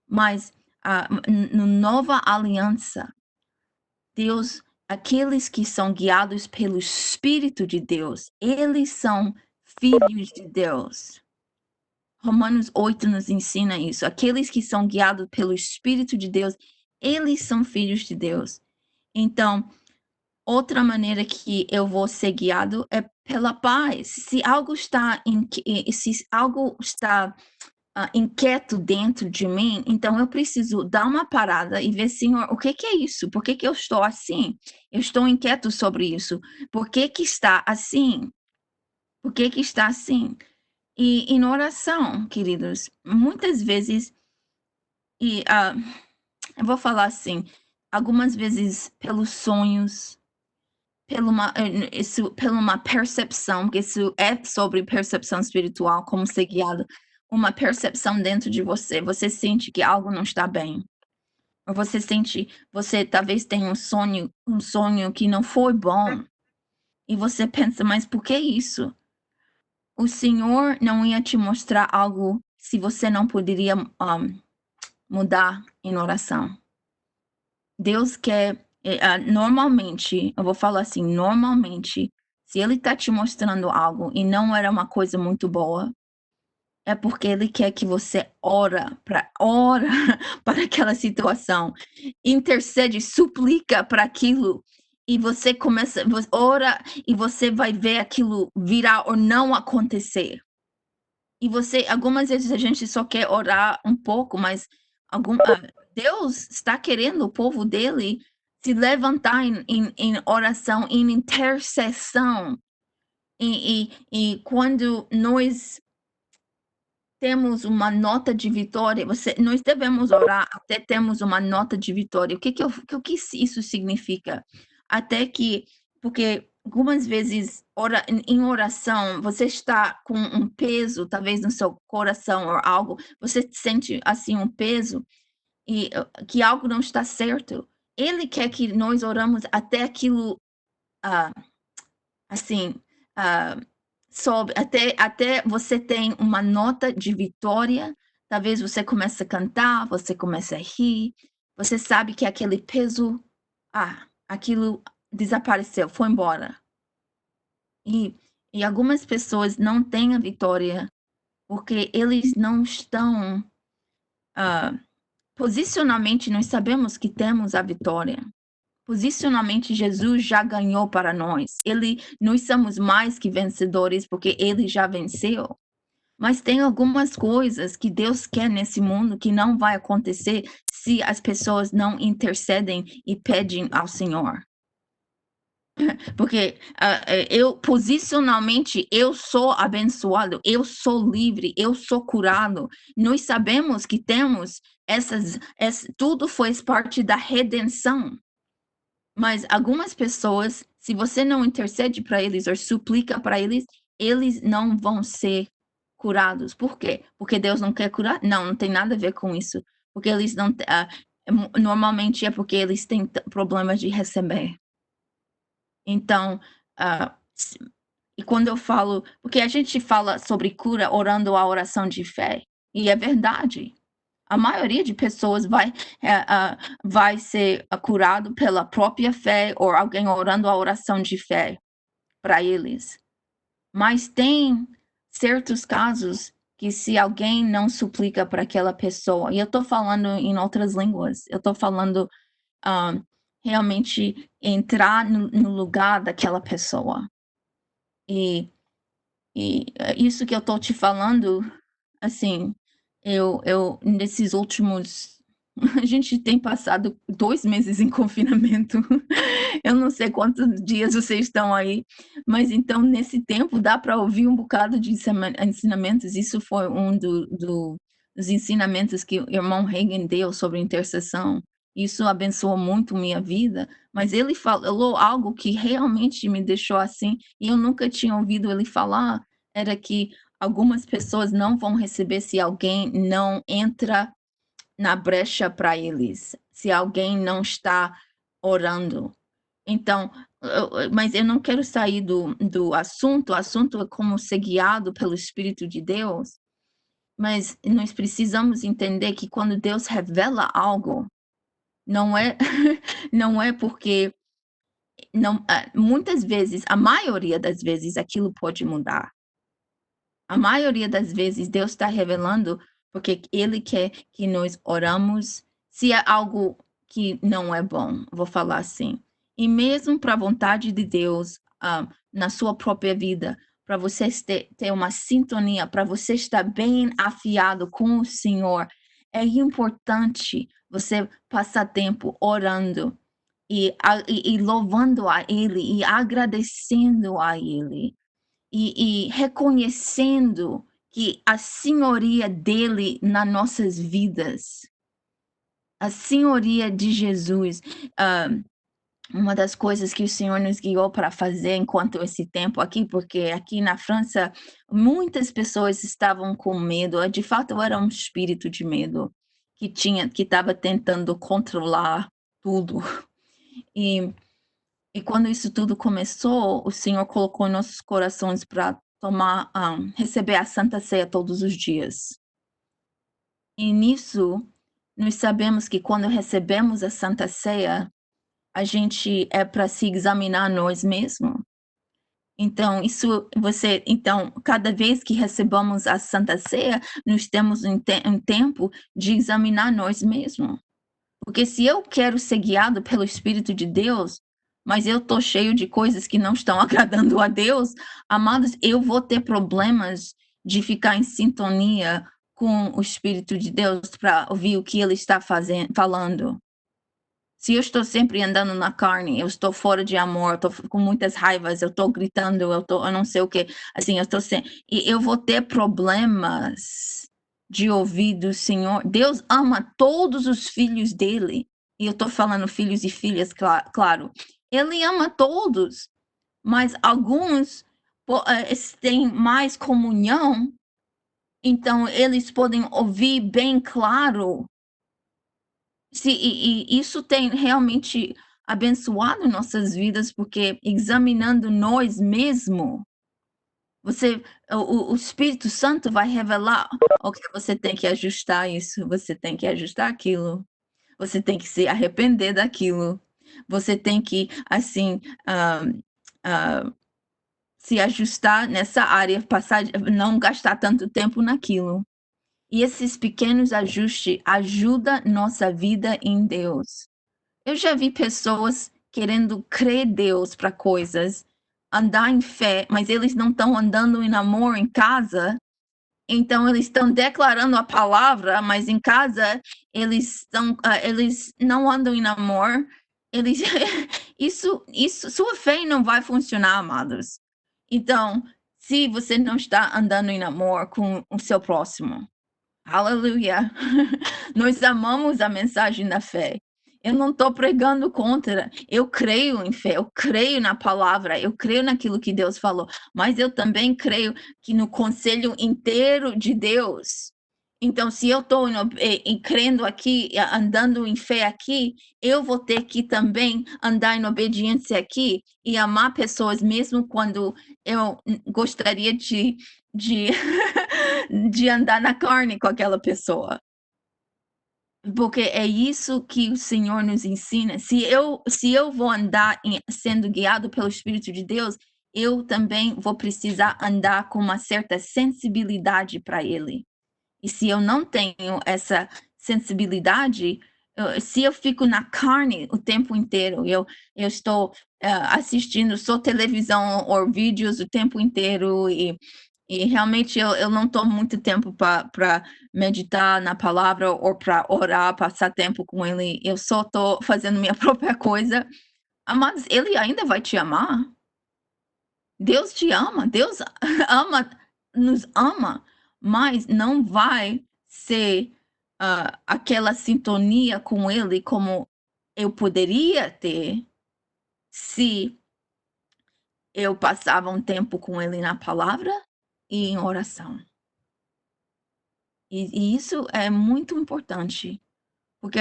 Mas, na nova aliança, Deus, aqueles que são guiados pelo Espírito de Deus, eles são filhos de Deus. Romanos 8 nos ensina isso. Aqueles que são guiados pelo Espírito de Deus, eles são filhos de Deus. Então, outra maneira que eu vou ser guiado é pela paz. Se algo está inquieto dentro de mim, então eu preciso dar uma parada e ver, Senhor, o que é isso? Por que eu estou assim? Eu estou inquieto sobre isso. Por que está assim? Por que está assim? E em oração, queridos, muitas vezes, eu vou falar assim, algumas vezes pelos sonhos, pela uma percepção, porque isso é sobre percepção espiritual, como ser guiado, uma percepção dentro de você. Você sente que algo não está bem. Ou você talvez tenha um sonho que não foi bom. E você pensa, mas por que isso? O Senhor não ia te mostrar algo se você não poderia mudar em oração. Deus quer, normalmente, eu vou falar assim, normalmente, se Ele está te mostrando algo e não era uma coisa muito boa, é porque Ele quer que você ora para aquela situação, intercede, suplica para aquilo, e você ora, e você vai ver aquilo virar ou não acontecer. E algumas vezes a gente só quer orar um pouco, mas Deus está querendo o povo dele se levantar em oração, em intercessão. E quando nós temos uma nota de vitória, nós devemos orar até termos uma nota de vitória. O que isso significa? Porque algumas vezes em oração, você está com um peso, talvez no seu coração ou algo, você sente assim um peso e que algo não está certo. Ele quer que nós oramos até aquilo, assim, sobe, até você tem uma nota de vitória. Talvez você comece a cantar, você comece a rir, você sabe que aquele peso, aquilo desapareceu, foi embora. E algumas pessoas não têm a vitória porque eles não estão, posicionalmente, nós sabemos que temos a vitória. Posicionalmente, Jesus já ganhou para nós. Nós somos mais que vencedores porque Ele já venceu. Mas tem algumas coisas que Deus quer nesse mundo que não vai acontecer se as pessoas não intercedem e pedem ao Senhor. Porque posicionalmente, eu sou abençoado, eu sou livre, eu sou curado. Nós sabemos que temos tudo faz parte da redenção. Mas algumas pessoas, se você não intercede para eles ou suplica para eles, eles não vão ser curados. Por quê? Porque Deus não quer curar? Não tem nada a ver com isso. Porque eles não, normalmente é porque eles têm problemas de receber. Então, e quando eu falo, porque a gente fala sobre cura orando a oração de fé, e é verdade. A maioria de pessoas vai ser curado pela própria fé ou alguém orando a oração de fé para eles. Mas tem certos casos que se alguém não suplica para aquela pessoa, e eu estou falando em outras línguas, eu estou falando realmente entrar no lugar daquela pessoa. E isso que eu estou te falando, assim, eu nesses últimos a gente tem passado 2 meses em confinamento. Eu não sei quantos dias vocês estão aí, mas então nesse tempo dá para ouvir um bocado de ensinamentos. Isso foi um dos ensinamentos que o irmão Reagan deu sobre intercessão. Isso abençoou muito minha vida, mas ele falou algo que realmente me deixou assim, e eu nunca tinha ouvido ele falar, era que algumas pessoas não vão receber se alguém não entra na brecha para eles, se alguém não está orando. Então, mas eu não quero sair do assunto, o assunto é como ser guiado pelo Espírito de Deus, mas nós precisamos entender que quando Deus revela algo, não é não é porque não, muitas vezes, a maioria das vezes, aquilo pode mudar. A maioria das vezes Deus está revelando porque Ele quer que nós oramos se é algo que não é bom, vou falar assim. E mesmo para a vontade de Deus, na sua própria vida, para você ter uma sintonia, para você estar bem afiado com o Senhor, é importante você passar tempo orando e louvando a Ele e agradecendo a Ele e reconhecendo que a senhoria dele nas nossas vidas, a senhoria de Jesus, uma das coisas que o Senhor nos guiou para fazer enquanto esse tempo aqui, porque aqui na França muitas pessoas estavam com medo, de fato era um espírito de medo que estava tentando controlar tudo. E quando isso tudo começou, o Senhor colocou em nossos corações para receber a Santa Ceia todos os dias. E nisso, nós sabemos que quando recebemos a Santa Ceia, a gente é para se examinar nós mesmos. Então, cada vez que recebamos a Santa Ceia, nós temos um tempo de examinar nós mesmos. Porque se eu quero ser guiado pelo Espírito de Deus, mas eu estou cheio de coisas que não estão agradando a Deus, amados, eu vou ter problemas de ficar em sintonia com o Espírito de Deus para ouvir o que Ele está falando. Se eu estou sempre andando na carne, eu estou fora de amor, eu estou com muitas raivas, eu estou gritando, eu não sei o que, assim, e eu vou ter problemas de ouvir do Senhor. Deus ama todos os filhos dele, e eu estou falando filhos e filhas, claro. Ele ama todos, mas alguns têm mais comunhão, então eles podem ouvir bem claro. E isso tem realmente abençoado nossas vidas, porque examinando nós mesmos, o Espírito Santo vai revelar: ok, você tem que ajustar isso, você tem que ajustar aquilo, você tem que se arrepender daquilo, você tem que, assim, se ajustar nessa área, não gastar tanto tempo naquilo. E esses pequenos ajustes ajudam nossa vida em Deus. Eu já vi pessoas querendo crer Deus para coisas, andar em fé, mas eles não estão andando em amor em casa. Então eles estão declarando a palavra, mas em casa eles não andam em amor. Eles isso sua fé não vai funcionar, amados. Então, se você não está andando em amor com o seu próximo, aleluia. Nós amamos a mensagem da fé. Eu não estou pregando contra. Eu creio em fé, eu creio na palavra, eu creio naquilo que Deus falou, mas eu também creio que no conselho inteiro de Deus. Então, se eu estou crendo aqui, andando em fé aqui, eu vou ter que também andar em obediência aqui e amar pessoas, mesmo quando eu gostaria de de andar na carne com aquela pessoa. Porque é isso que o Senhor nos ensina. Se eu vou andar sendo guiado pelo Espírito de Deus, eu também vou precisar andar com uma certa sensibilidade para ele. E se eu não tenho essa sensibilidade, se eu fico na carne o tempo inteiro, eu estou assistindo só televisão ou vídeos o tempo inteiro e realmente eu não estou muito tempo para meditar na palavra ou para orar, passar tempo com ele. Eu só estou fazendo minha própria coisa. Mas ele ainda vai te amar. Deus te ama, Deus ama, nos ama, mas não vai ser aquela sintonia com ele como eu poderia ter se eu passava um tempo com ele na palavra e em oração. E isso é muito importante, porque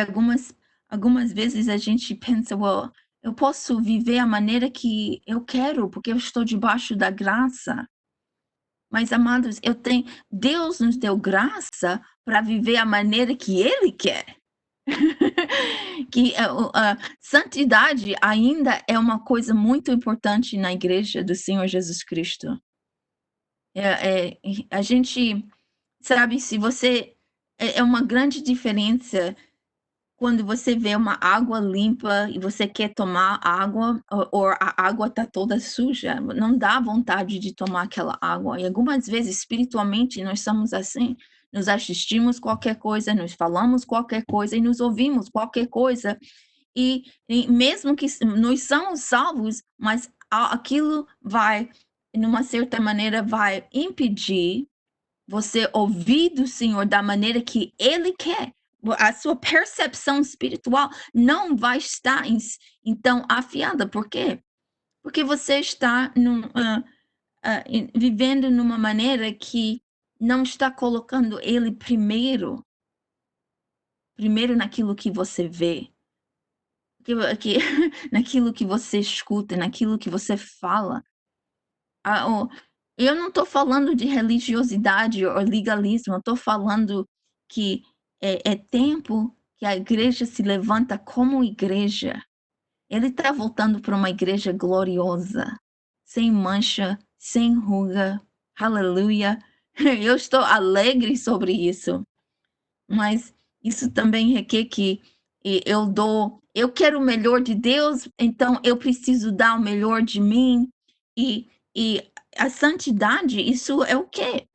algumas vezes a gente pensa, well, eu posso viver a maneira que eu quero, porque eu estou debaixo da graça. Mas, amados, Deus nos deu graça para viver a maneira que Ele quer. Que a santidade ainda é uma coisa muito importante na igreja do Senhor Jesus Cristo. A gente, sabe, se você... É uma grande diferença quando você vê uma água limpa e você quer tomar água, ou a água está toda suja, não dá vontade de tomar aquela água. E algumas vezes, espiritualmente, nós somos assim. Nos assistimos qualquer coisa, nos falamos qualquer coisa e nos ouvimos qualquer coisa. E mesmo que nós somos salvos, mas aquilo vai, de uma certa maneira, vai impedir você ouvir do Senhor da maneira que Ele quer. A sua percepção espiritual não vai estar então afiada. Por quê? Porque você está vivendo numa maneira que não está colocando Ele primeiro naquilo que você vê, naquilo que você escuta, naquilo que você fala. Eu não estou falando de religiosidade ou legalismo, eu estou falando que é tempo que a igreja se levanta como igreja. Ele está voltando para uma igreja gloriosa, sem mancha, sem ruga. Aleluia! Eu estou alegre sobre isso. Mas isso também requer que eu quero o melhor de Deus, então eu preciso dar o melhor de mim. E a santidade, isso é o quê?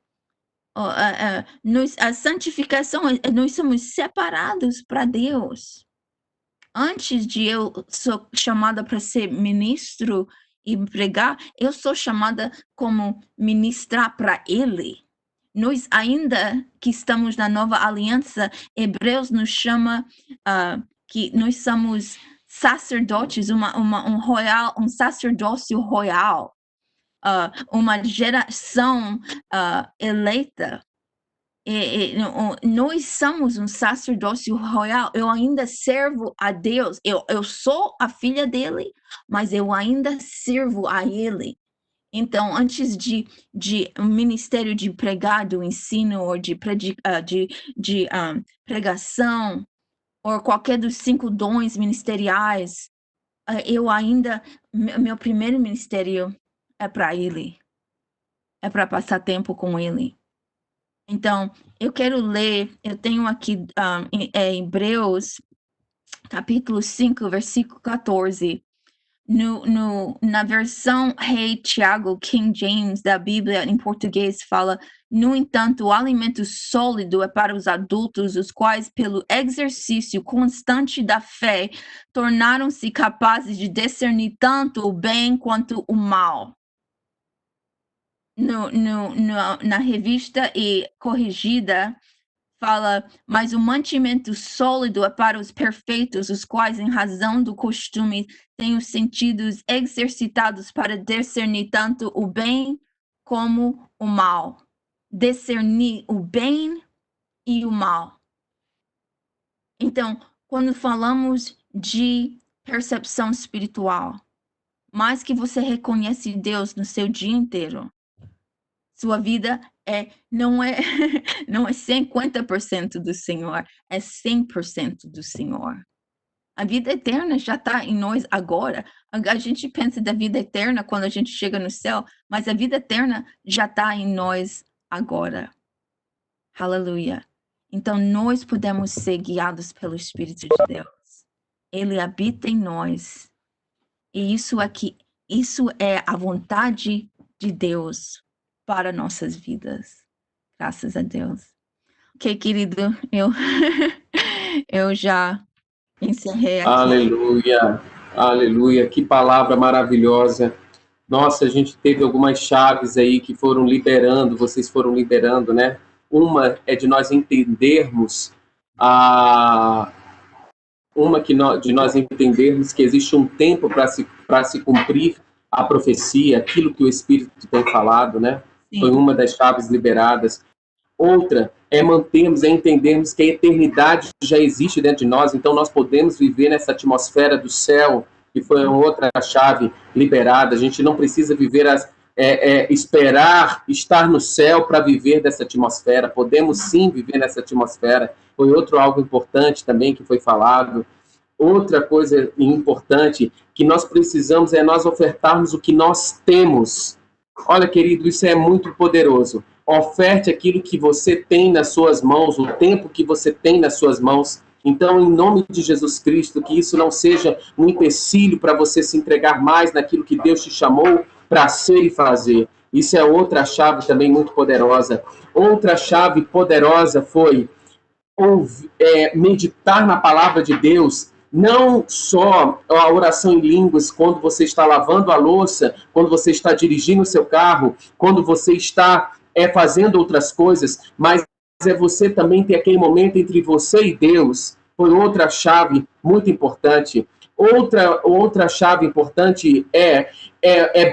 A santificação, nós somos separados para Deus. Antes de eu ser chamada para ser ministro e pregar, eu sou chamada como ministrar para Ele. Nós ainda que estamos na nova aliança, Hebreus nos chama que nós somos sacerdotes, um sacerdócio royal, uma geração eleita. Nós somos um sacerdócio royal. Eu ainda servo a Deus. Eu sou a filha dele, mas eu ainda sirvo a ele. Então, antes de um ministério de pregar, do ensino, ou de pregação, ou qualquer dos 5 dons ministeriais, meu primeiro ministério é para ele. É para passar tempo com ele. Então, eu quero ler, eu tenho aqui em Hebreus, capítulo 5, versículo 14. Na versão Rei Tiago, King James da Bíblia em português fala: no entanto, o alimento sólido é para os adultos, os quais, pelo exercício constante da fé, tornaram-se capazes de discernir tanto o bem quanto o mal. Na revista e corrigida, fala: mas o mantimento sólido é para os perfeitos, os quais, em razão do costume, têm os sentidos exercitados para discernir tanto o bem como o mal. Discernir o bem e o mal. Então, quando falamos de percepção espiritual, mais que você reconhece Deus no seu dia inteiro, sua vida não é 50% do Senhor, é 100% do Senhor. A vida eterna já está em nós agora. A gente pensa da vida eterna quando a gente chega no céu, mas a vida eterna já está em nós agora. Aleluia. Então, nós podemos ser guiados pelo Espírito de Deus. Ele habita em nós. E isso é a vontade de Deus para nossas vidas. Graças a Deus. Ok, querido, eu já encerrei aqui. Aleluia, aleluia, que palavra maravilhosa. Nossa, a gente teve algumas chaves aí que foram liberando, vocês foram liberando, né? Uma é de nós entendermos de nós entendermos que existe um tempo para se cumprir a profecia, aquilo que o Espírito tem falado, né? Sim. Foi uma das chaves liberadas. Outra é entendermos que a eternidade já existe dentro de nós, então nós podemos viver nessa atmosfera do céu, que foi outra chave liberada. A gente não precisa viver esperar estar no céu para viver dessa atmosfera. Podemos sim viver nessa atmosfera. Foi algo importante também que foi falado. Outra coisa importante que nós precisamos é nós ofertarmos o que nós temos. Olha, querido, isso é muito poderoso. Oferte aquilo que você tem nas suas mãos, o tempo que você tem nas suas mãos. Então, em nome de Jesus Cristo, que isso não seja um empecilho para você se entregar mais naquilo que Deus te chamou para ser e fazer. Isso é outra chave também muito poderosa. Outra chave poderosa foi meditar na palavra de Deus, não só a oração em línguas quando você está lavando a louça, quando você está dirigindo o seu carro, quando você está fazendo outras coisas, mas é você também ter aquele momento entre você e Deus. Foi outra chave muito importante. Outra chave importante é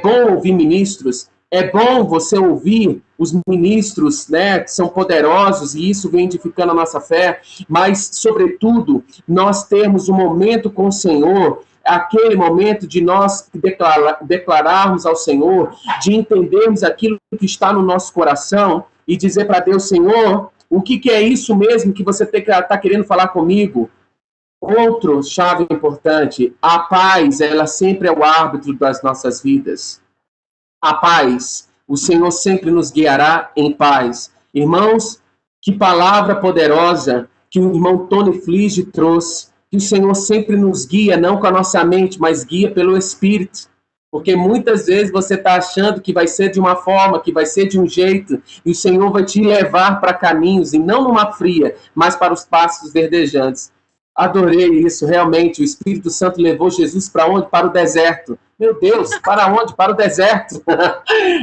bom ouvir ministros, é bom você ouvir os ministros, né, que são poderosos, e isso vem edificando a nossa fé, mas, sobretudo, nós temos um momento com o Senhor, aquele momento de nós declararmos ao Senhor, de entendermos aquilo que está no nosso coração e dizer para Deus: Senhor, o que é isso mesmo que você está querendo falar comigo? Outra chave importante, a paz, ela sempre é o árbitro das nossas vidas. A paz, o Senhor sempre nos guiará em paz. Irmãos, que palavra poderosa que o irmão Tony Flige trouxe, que o Senhor sempre nos guia, não com a nossa mente, mas guia pelo Espírito. Porque muitas vezes você está achando que vai ser de uma forma, que vai ser de um jeito, e o Senhor vai te levar para caminhos, e não numa fria, mas para os pastos verdejantes. Adorei isso, realmente. O Espírito Santo levou Jesus para onde? Para o deserto. Meu Deus, para onde? Para o deserto.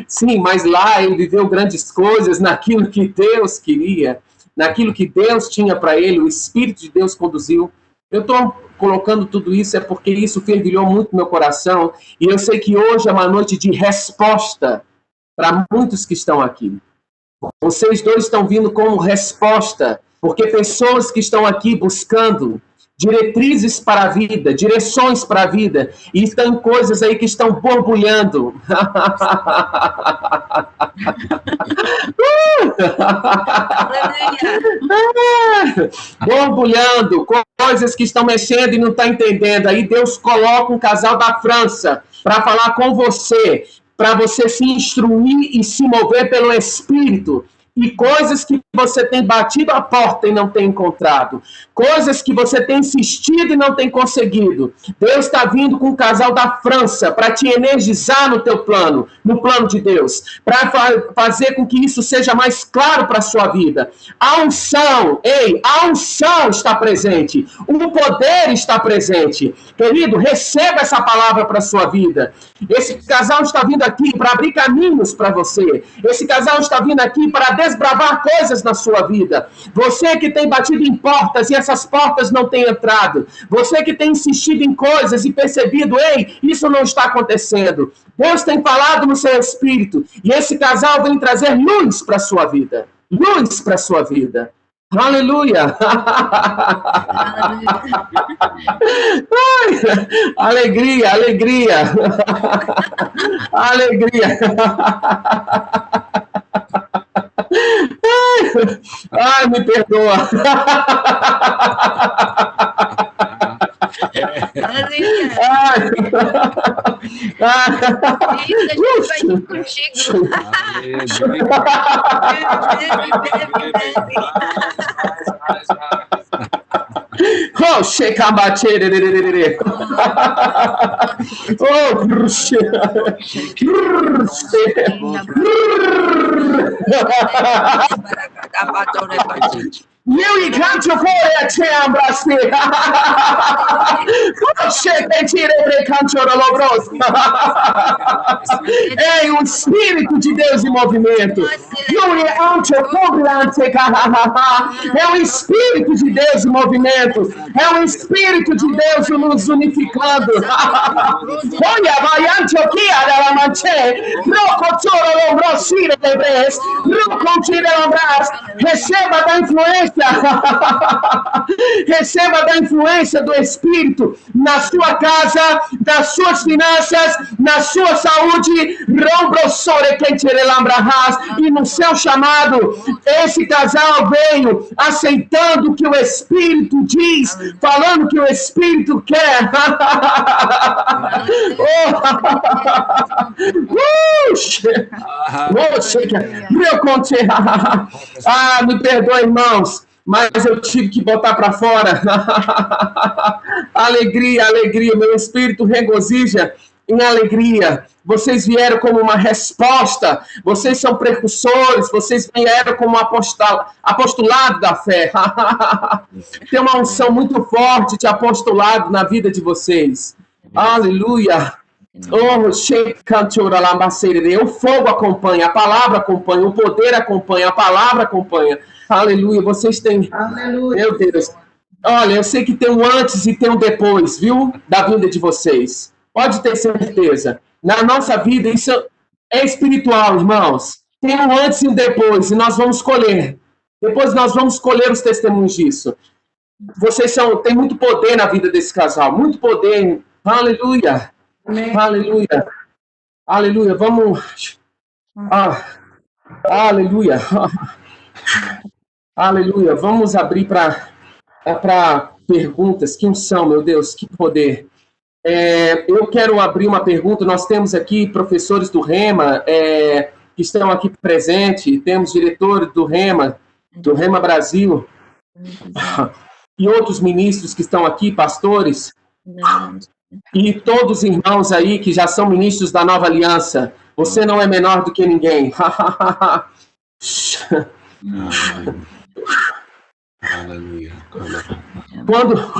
Sim, mas lá ele viveu grandes coisas naquilo que Deus queria, naquilo que Deus tinha para ele, o Espírito de Deus conduziu. Eu estou colocando tudo isso porque isso fervilhou muito no meu coração, e eu sei que hoje é uma noite de resposta para muitos que estão aqui. Vocês dois estão vindo como resposta, porque pessoas que estão aqui buscando diretrizes para a vida, direções para a vida, e estão coisas aí que estão borbulhando. Borbulhando, coisas que estão mexendo e não está entendendo. Aí Deus coloca um casal da França para falar com você, para você se instruir e se mover pelo Espírito. E coisas que você tem batido a porta e não tem encontrado. Coisas que você tem insistido e não tem conseguido. Deus está vindo com um casal da França para te energizar no teu plano, no plano de Deus. Para fazer com que isso seja mais claro para a sua vida. A unção está presente. O poder está presente. Querido, receba essa palavra para a sua vida. Esse casal está vindo aqui para abrir caminhos para você. Esse casal está vindo aqui para desbravar coisas na sua vida. Você que tem batido em portas e essas portas não têm entrado. Você que tem insistido em coisas e percebido, isso não está acontecendo. Deus tem falado no seu espírito. E esse casal vem trazer luz para a sua vida. Luz para a sua vida. Aleluia! Alegria, alegria! Alegria! Ai, me perdoa! Aleluia. Isso, a gente vai ir contigo. Oh, shekambachere. Oh, you can't afford it, Chambraste. É o Espírito de Deus em movimento. É o Espírito de Deus em movimento. É o Espírito de Deus nos unificando. Olha, vai Antioquia da Manche, Rocotoro Lobrosire de Bres, Rocotire Lobras, receba da influência. Receba da influência do Espírito na sua casa, nas suas finanças, na sua saúde, e no seu chamado. Esse casal veio aceitando o que o Espírito diz, falando o que o Espírito quer. Me perdoe, irmãos, mas eu tive que botar para fora. Alegria, alegria, meu espírito regozija em alegria. Vocês vieram como uma resposta, vocês são precursores, vocês vieram como apostolado da fé. Tem uma unção muito forte de apostolado na vida de vocês. Aleluia. O fogo acompanha, a palavra acompanha, o poder acompanha, a palavra acompanha. Aleluia, vocês têm... Aleluia. Meu Deus. Olha, eu sei que tem um antes e tem um depois, viu? Da vinda de vocês. Pode ter certeza. Na nossa vida, isso é espiritual, irmãos. Tem um antes e um depois, e nós vamos colher. Depois nós vamos colher os testemunhos disso. Vocês têm muito poder na vida desse casal, muito poder. Aleluia. Amém. Aleluia. Aleluia. Vamos... aleluia. Aleluia. Vamos abrir para perguntas. Que unção, meu Deus, que poder. Eu quero abrir uma pergunta. Nós temos aqui professores do Rema que estão aqui presentes. Temos diretores do Rema Brasil, e outros ministros que estão aqui, pastores, e todos os irmãos aí que já são ministros da Nova Aliança. Você não é menor do que ninguém. Aleluia. Quando...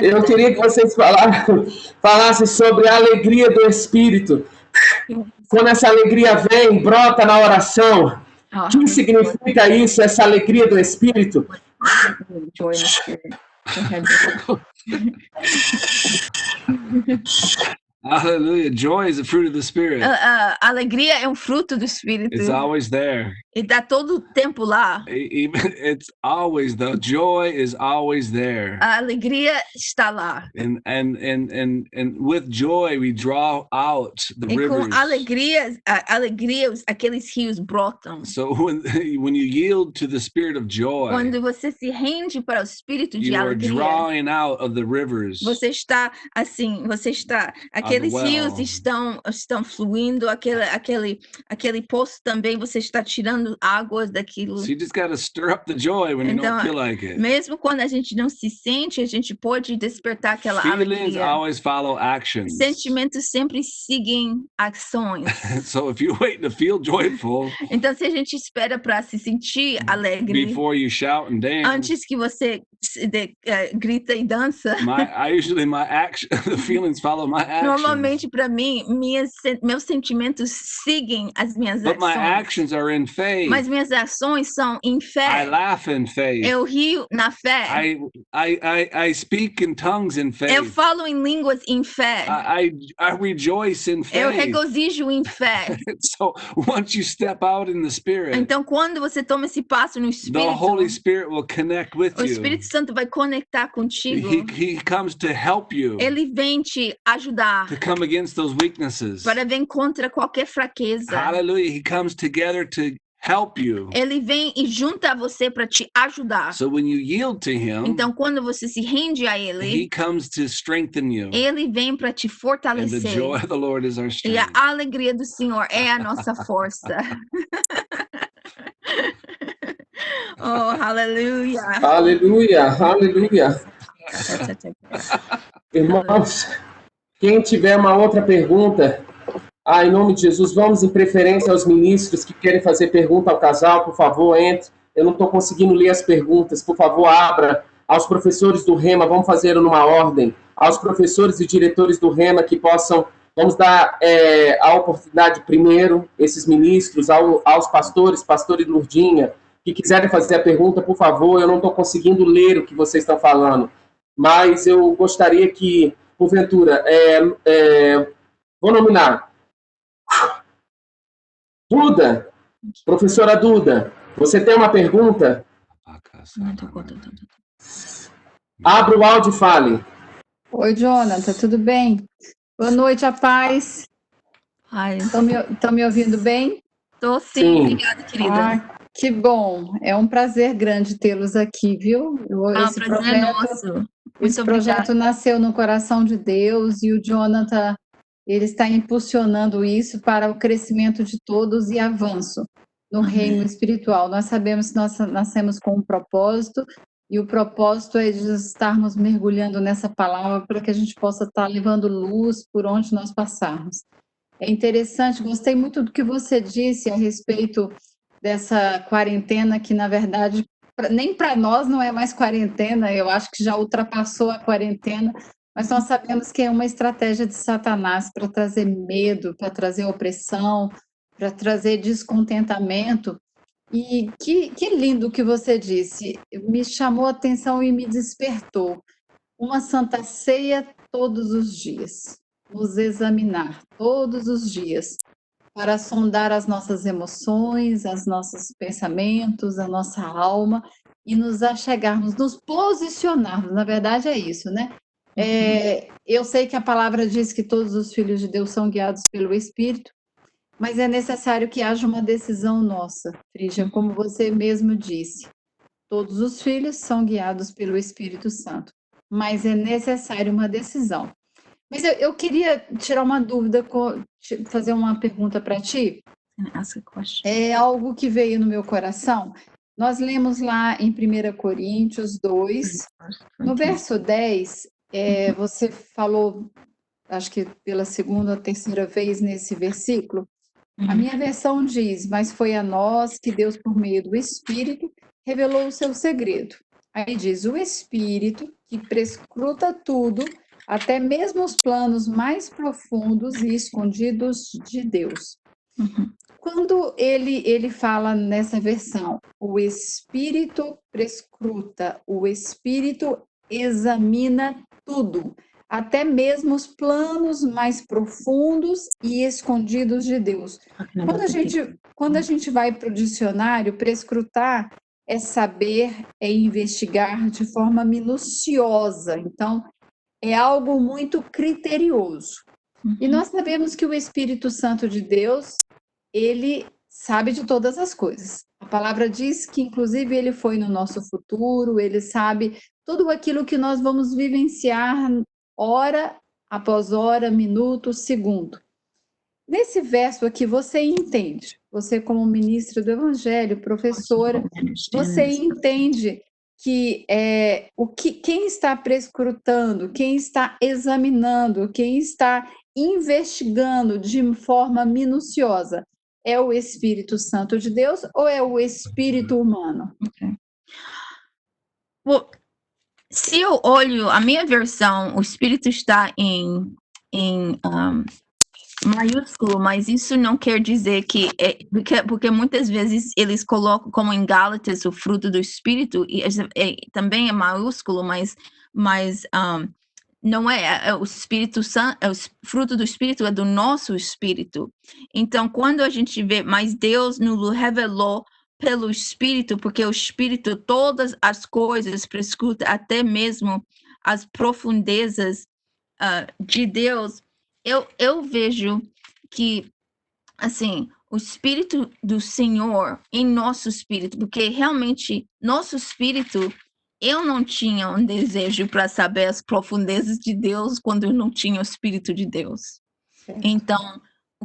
Eu queria que vocês falassem sobre a alegria do Espírito. Quando essa alegria vem, brota na oração. O que significa isso, essa alegria do Espírito? Hallelujah. Joy is the fruit of the Spirit. Alegria é um fruto do Espírito. It's always there. E tá todo o tempo lá. It's always, the joy is always there. A alegria está lá. And with joy we draw out the rivers. Com alegria, aqueles rios brotam. So when you yield to the spirit of joy, quando você se rende para o espírito de alegria, you are drawing out of the rivers. Você está aqueles rios estão fluindo, aquele poço também, você está tirando águas daquilo. So you just got to stir up the joy when you don't feel like it. Mesmo quando a gente não se sente, a gente pode despertar aquela Feelings alegria. always follow actions. Sentimentos sempre seguem ações. So if you wait to feel joyful, então se a gente espera para se sentir alegre, before you shout and dance, antes que você grita e dança, the feelings follow my actions. normalmente para mim, meus sentimentos seguem as minhas But my ações. actions are in faith. Mas minhas ações são em I fé. laugh in faith. Eu rio na fé. I speak in tongues in Eu faith. falo em línguas em fé. I rejoice in Eu faith. regozijo em fé. So once you step out in the Spirit, Então, quando você toma esse passo no the Holy Espírito, Spirit will connect with o you. Espírito Santo vai conectar contigo. He comes to help you Ele vem te ajudar to come against those weaknesses. para vir contra qualquer fraqueza. Hallelujah. He comes together to help you. Ele vem e junta você para te ajudar. So when you yield to Him, Então, quando você se rende a He Ele, comes to strengthen you. Ele vem para te And the fortalecer. joy of the Lord is our E a strength. alegria do Senhor é a nossa força. Oh, aleluia. Aleluia, aleluia. Irmãos, quem tiver uma outra pergunta, em nome de Jesus, vamos em preferência aos ministros que querem fazer pergunta ao casal, por favor, entre. Eu não estou conseguindo ler as perguntas, por favor, abra. Aos professores do Rema, vamos fazer numa ordem. Aos professores e diretores do Rema que possam, vamos dar a oportunidade primeiro, esses ministros, aos pastores, pastor Lourdinha, que quiserem fazer a pergunta, por favor, eu não estou conseguindo ler o que vocês estão falando, mas eu gostaria que, porventura, vou nominar Duda, professora Duda, você tem uma pergunta? Abra o áudio e fale. Oi, Jonathan, tudo bem? Boa noite, a paz. Estão me ouvindo bem? Estou sim, Sim. Obrigada, querida. Que bom, é um prazer grande tê-los aqui, viu? Esse prazer é nosso. Esse projeto nasceu no coração de Deus e o Jonathan, ele está impulsionando isso para o crescimento de todos e avanço no reino espiritual. Nós sabemos que nós nascemos com um propósito e o propósito é de estarmos mergulhando nessa palavra para que a gente possa estar levando luz por onde nós passarmos. É interessante, gostei muito do que você disse a respeito dessa quarentena que, na verdade, nem para nós não é mais quarentena, eu acho que já ultrapassou a quarentena, mas nós sabemos que é uma estratégia de Satanás para trazer medo, para trazer opressão, para trazer descontentamento. E que lindo que você disse, me chamou a atenção e me despertou. Uma santa ceia todos os dias, nos examinar todos os dias, para sondar as nossas emoções, os nossos pensamentos, a nossa alma, e nos achegarmos, nos posicionarmos, na verdade é isso, né? Eu sei que a palavra diz que todos os filhos de Deus são guiados pelo Espírito, mas é necessário que haja uma decisão nossa, Frígia, como você mesmo disse. Todos os filhos são guiados pelo Espírito Santo, mas é necessário uma decisão. Mas eu queria tirar uma dúvida, fazer uma pergunta para ti. É algo que veio no meu coração. Nós lemos lá em 1 Coríntios 2, no verso 10, você falou, acho que pela segunda ou terceira vez nesse versículo, a minha versão diz, mas foi a nós que Deus, por meio do Espírito, revelou o seu segredo. Aí diz, o Espírito que prescruta tudo, até mesmo os planos mais profundos e escondidos de Deus. Quando ele fala nessa versão, o Espírito prescruta, o Espírito examina tudo, até mesmo os planos mais profundos e escondidos de Deus. Quando a gente vai para o dicionário, prescrutar é saber, é investigar de forma minuciosa. Então, é algo muito criterioso. E nós sabemos que o Espírito Santo de Deus, ele sabe de todas as coisas. A palavra diz que, inclusive, ele foi no nosso futuro, ele sabe tudo aquilo que nós vamos vivenciar hora após hora, minuto, segundo. Nesse verso aqui, você entende, você como ministra do Evangelho, professora, você entende que quem está prescrutando, quem está examinando, quem está investigando de forma minuciosa, é o Espírito Santo de Deus ou é o espírito humano? Se eu olho a minha versão, o Espírito está em em maiúsculo, mas isso não quer dizer que porque muitas vezes eles colocam como em Gálatas o fruto do Espírito e também é maiúsculo, mas não é o Espírito Santo, o fruto do Espírito é do nosso espírito. Então, quando a gente vê, mas Deus nos revelou pelo Espírito, porque o Espírito todas as coisas prescruta, até mesmo as profundezas de Deus. Eu vejo que, assim, o Espírito do Senhor em nosso espírito, porque realmente nosso espírito, eu não tinha um desejo para saber as profundezas de Deus quando eu não tinha o Espírito de Deus. Certo. Então,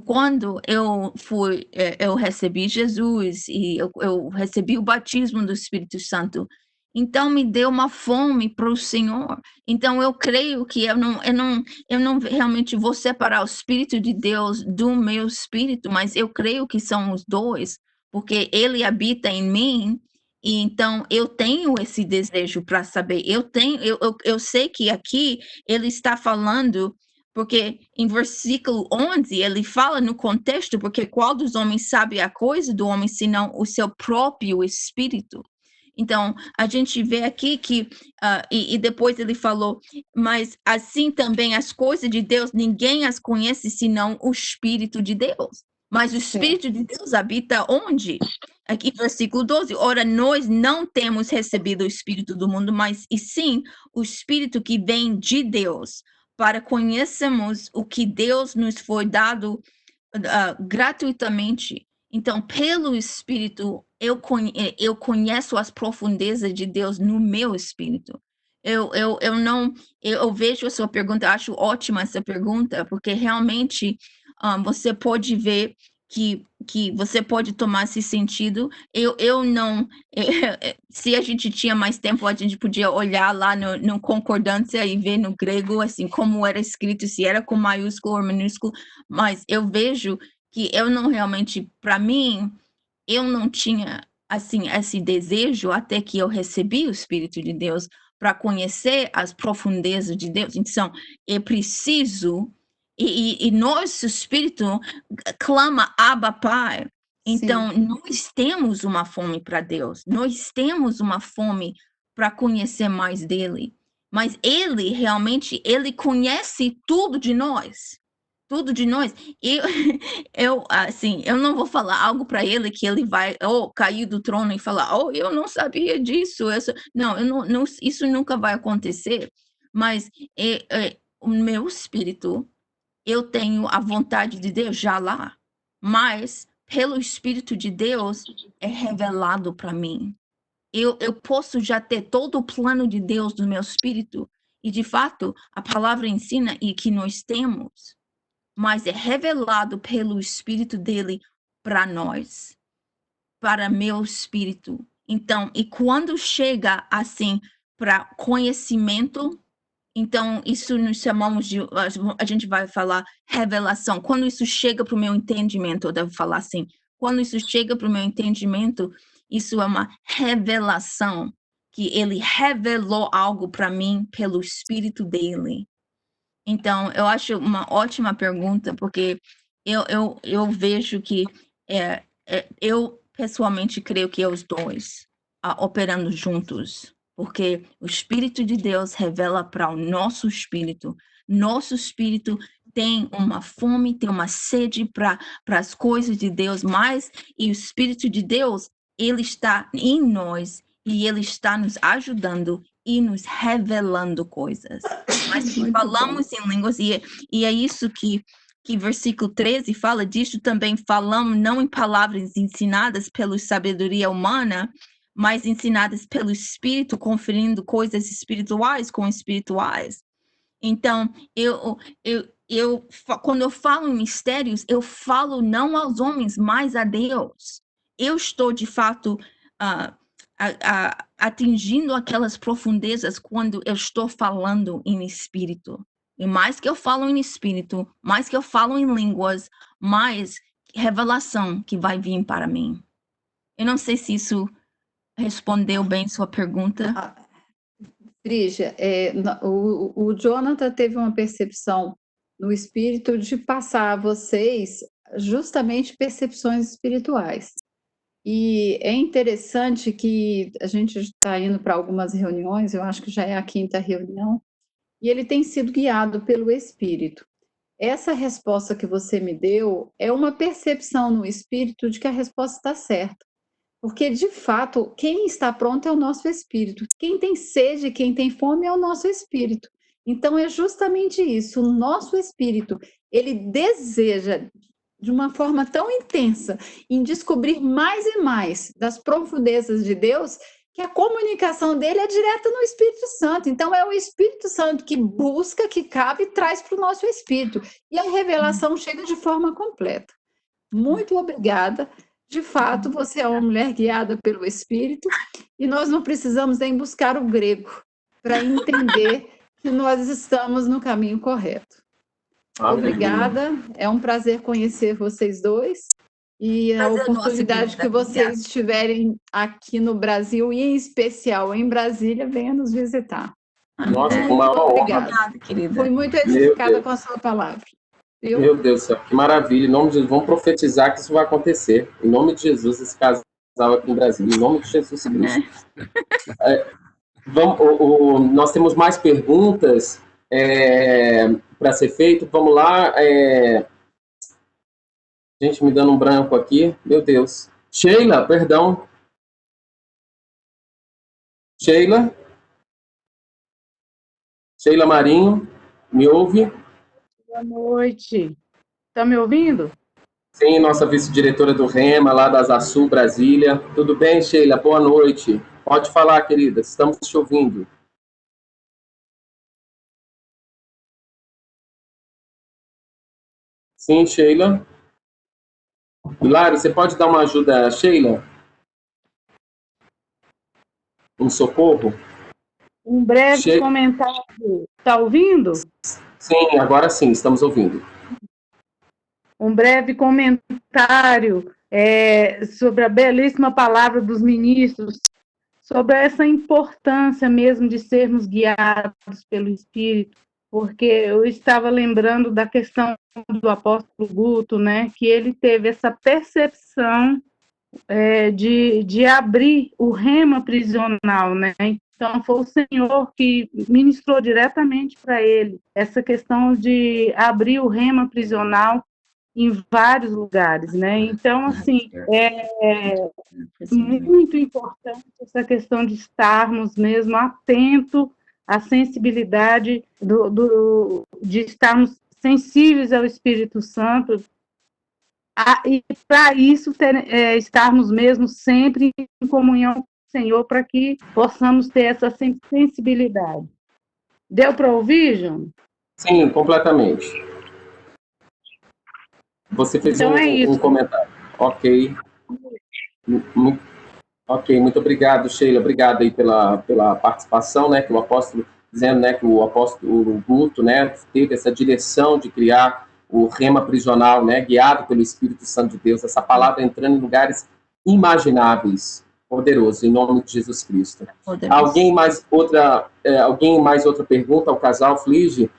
quando eu recebi Jesus e eu recebi o batismo do Espírito Santo, então me deu uma fome para o Senhor. Então eu creio que eu não realmente vou separar o Espírito de Deus do meu espírito, mas eu creio que são os dois, porque Ele habita em mim. E então eu tenho esse desejo para saber. Eu sei que aqui ele está falando, porque em versículo 11 ele fala no contexto, porque qual dos homens sabe a coisa do homem senão o seu próprio espírito? Então, a gente vê aqui que, e depois ele falou, mas assim também as coisas de Deus, ninguém as conhece senão o Espírito de Deus. Mas o Espírito de Deus habita onde? Aqui, versículo 12. Ora, nós não temos recebido o Espírito do mundo, mas e sim o Espírito que vem de Deus, para conhecermos o que Deus nos foi dado gratuitamente. Então, pelo Espírito, eu conheço as profundezas de Deus no meu espírito. Eu vejo a sua pergunta, acho ótima essa pergunta, porque realmente você pode ver que você pode tomar esse sentido. Eu não, se a gente tinha mais tempo, a gente podia olhar lá no concordância e ver no grego, assim, como era escrito, se era com maiúsculo ou minúsculo, mas eu vejo que eu não realmente, para mim, eu não tinha, assim, esse desejo até que eu recebi o Espírito de Deus para conhecer as profundezas de Deus. Então, é preciso, e nosso Espírito clama, Abba, Pai. Então, nós temos uma fome para Deus, nós temos uma fome para conhecer mais dele, mas ele realmente, ele conhece tudo de nós. Tudo de nós. Assim, eu não vou falar algo para ele que ele vai cair do trono e falar, eu não sabia disso. Não, isso nunca vai acontecer. Mas o meu espírito, eu tenho a vontade de Deus já lá. Mas, pelo Espírito de Deus, é revelado para mim. Eu posso já ter todo o plano de Deus no meu espírito. E, de fato, a palavra ensina e que nós temos, mas é revelado pelo Espírito dele para nós, para meu espírito. Então, e quando chega assim para conhecimento, então isso nós chamamos de, a gente vai falar revelação. Quando isso chega para o meu entendimento, eu devo falar assim, quando isso chega para o meu entendimento, isso é uma revelação, que ele revelou algo para mim pelo Espírito dele. Então, eu acho uma ótima pergunta, porque eu vejo que eu pessoalmente creio que é os dois operando juntos, porque o Espírito de Deus revela para o nosso espírito tem uma fome, tem uma sede para as coisas de Deus, e o Espírito de Deus, ele está em nós e ele está nos ajudando e nos revelando coisas. Mas se falamos em línguas, e é isso que versículo 13 fala disso também, falamos não em palavras ensinadas pela sabedoria humana, mas ensinadas pelo Espírito, conferindo coisas espirituais com espirituais. Então, quando eu falo em mistérios, eu falo não aos homens, mas a Deus. Eu estou, de fato, atingindo aquelas profundezas quando eu estou falando em espírito. E mais que eu falo em espírito, mais que eu falo em línguas, mais revelação que vai vir para mim. Eu não sei se isso respondeu bem sua pergunta. Brígia, o Jonathan teve uma percepção no espírito de passar a vocês justamente percepções espirituais. E é interessante que a gente está indo para algumas reuniões, eu acho que já é a 5ª reunião, e ele tem sido guiado pelo espírito. Essa resposta que você me deu é uma percepção no espírito de que a resposta está certa. Porque, de fato, quem está pronto é o nosso espírito. Quem tem sede, quem tem fome é o nosso espírito. Então, é justamente isso. O nosso espírito, ele deseja, de uma forma tão intensa, em descobrir mais e mais das profundezas de Deus, que a comunicação dele é direta no Espírito Santo. Então, é o Espírito Santo que busca, que cabe e traz para o nosso espírito. E a revelação chega de forma completa. Muito obrigada. De fato, você é uma mulher guiada pelo Espírito e nós não precisamos nem buscar o grego para entender que nós estamos no caminho correto. Obrigada, é um prazer conhecer vocês dois e a oportunidade que vocês estiverem aqui no Brasil e em especial em Brasília, venha nos visitar. Nossa, com uma honra. Obrigada, querida. Fui muito edificada com a sua palavra. Viu? Meu Deus do céu, que maravilha. Em nome de Jesus, vamos profetizar que isso vai acontecer. Em nome de Jesus, esse casal aqui em Brasília. Em nome de Jesus Cristo. Nós temos mais perguntas para ser feito. Vamos lá. Gente, me dando um branco aqui. Meu Deus. Sheila, perdão. Sheila Marinho, me ouve? Boa noite. Está me ouvindo? Sim, nossa vice-diretora do REMA, lá da Zasul, Brasília. Tudo bem, Sheila? Boa noite. Pode falar, querida. Estamos te ouvindo. Sim, Sheila. Hilário, você pode dar uma ajuda a Sheila? Um socorro? Um breve comentário. Está ouvindo? Sim, agora sim, estamos ouvindo. Um breve comentário sobre a belíssima palavra dos ministros, sobre essa importância mesmo de sermos guiados pelo Espírito, porque eu estava lembrando da questão do apóstolo Guto, né, que ele teve essa percepção de abrir o rema prisional, né? Então, foi o Senhor que ministrou diretamente para ele essa questão de abrir o rema prisional em vários lugares, né? Então, assim, é muito importante essa questão de estarmos mesmo atentos à sensibilidade, de estarmos sensíveis ao Espírito Santo, e para isso estarmos mesmo sempre em comunhão com o Senhor, para que possamos ter essa sensibilidade. Deu para ouvir, João? Sim, completamente. Você fez então um comentário. Ok. Ok, muito obrigado, Sheila. Obrigado aí pela participação, né? Que o apóstolo, dizendo, né, que o apóstolo Guto, né, teve essa direção de criar o rema prisional, né, guiado pelo Espírito Santo de Deus, essa palavra entrando em lugares imagináveis. Poderoso, em nome de Jesus Cristo. Alguém mais outra pergunta ao casal Flige?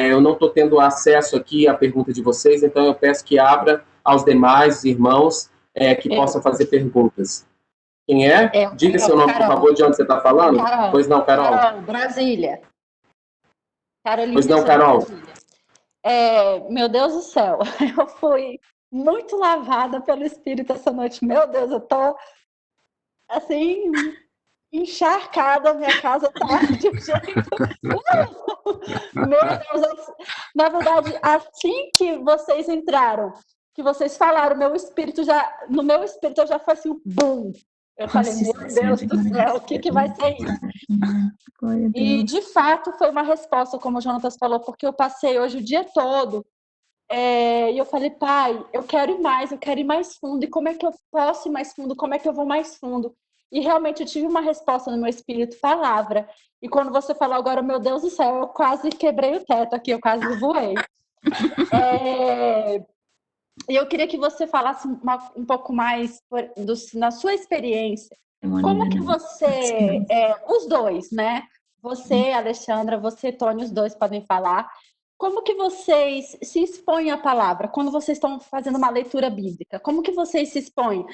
Eu não estou tendo acesso aqui à pergunta de vocês, então eu peço que abra aos demais irmãos que possam fazer perguntas. Quem é? Diga seu nome, Carol, por favor, de onde você está falando. Carol. Pois não, Carol. Carol, Brasília. Carolina, pois não, Carol. Brasília. Meu Deus do céu, eu fui muito lavada pelo Espírito essa noite. Meu Deus, eu tô assim, encharcada, minha casa tá de um jeito. Meu Deus, na verdade, assim que vocês entraram, que vocês falaram, no meu espírito eu já foi assim um boom. Eu falei, meu Deus do céu, o que vai ser isso? E, de fato, foi uma resposta, como o Jonatas falou, porque eu passei hoje o dia todo e eu falei, pai, eu quero ir mais fundo. E como é que eu posso ir mais fundo? Como é que eu vou mais fundo? E, realmente, eu tive uma resposta no meu espírito, palavra. E quando você falou agora, meu Deus do céu, eu quase quebrei o teto aqui, eu quase voei. E eu queria que você falasse um pouco mais na sua experiência. Como que você, os dois, né? Você, Alexandra, você, Tony, os dois podem falar. como que vocês se expõem à palavra quando vocês estão fazendo uma leitura bíblica? Como que vocês se expõem?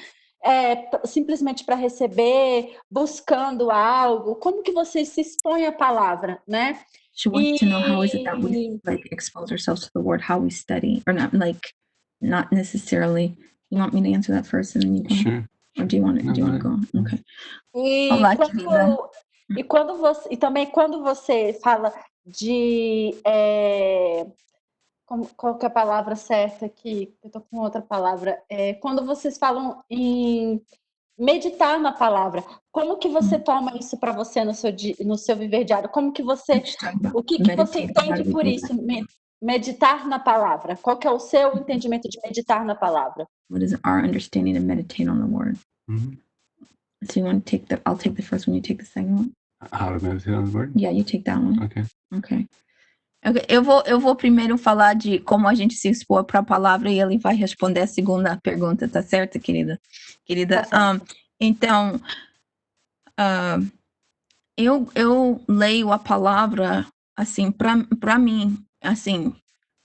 Simplesmente para receber, buscando algo? Como que vocês se expõem à palavra, né? She wants to know how is it that we like expose ourselves to the word, how we study, or not necessarily. You want me to answer that first and then you go? Sure. Or do you want to go? Okay. Olá, querida. E também quando você fala de qual que é a palavra certa aqui? Eu tô com outra palavra. Quando vocês falam em meditar na palavra, como que você toma isso para você no seu viver diário? Como que você, o que você entende por isso? Meditar na palavra. Qual que é o seu entendimento de meditar na palavra? What is our understanding of meditate on the word? Mm-hmm. So you want to take I'll take the first one, you take the second one? How to meditate on the word? Yeah, you take that one. Okay. Okay. Eu vou primeiro falar de como a gente se expor para a palavra e ele vai responder a segunda pergunta, tá certo, querida? Querida, então, eu leio a palavra, assim, para mim, assim,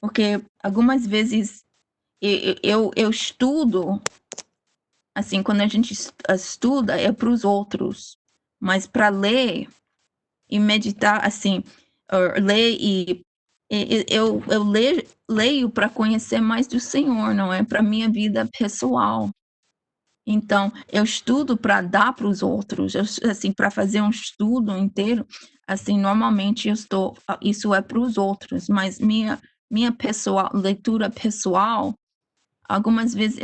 porque algumas vezes eu estudo, assim, quando a gente estuda é para os outros, mas para ler e meditar, assim, ler e eu leio para conhecer mais do Senhor, não é para minha vida pessoal. Então, eu estudo para dar para os outros, assim, para fazer um estudo inteiro, assim, normalmente isso é para os outros, mas minha leitura pessoal, algumas vezes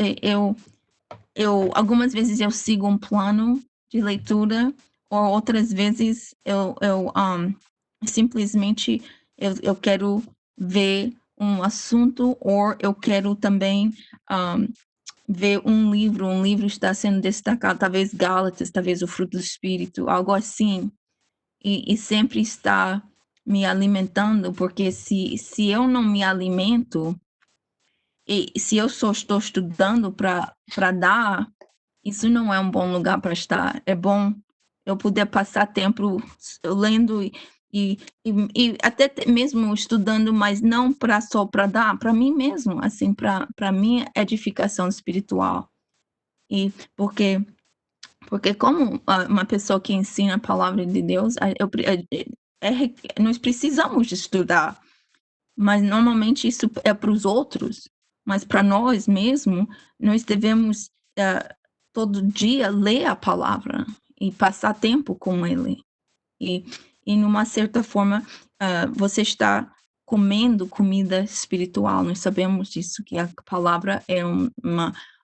eu sigo um plano de leitura, ou outras vezes eu simplesmente eu quero ver um assunto, ou eu quero também ver um livro está sendo destacado, talvez Gálatas, talvez o fruto do Espírito, algo assim, e sempre está me alimentando, porque se eu não me alimento, e se eu só estou estudando para dar, isso não é um bom lugar para estar. É bom eu poder passar tempo lendo e até mesmo estudando, mas não só para dar, para mim mesmo, assim, para minha edificação espiritual. E porque como uma pessoa que ensina a palavra de Deus, nós precisamos estudar, mas normalmente isso é para os outros, mas para nós mesmo, nós devemos todo dia ler a palavra e passar tempo com ele. E numa certa forma, você está comendo comida espiritual. Nós sabemos disso, que a palavra é um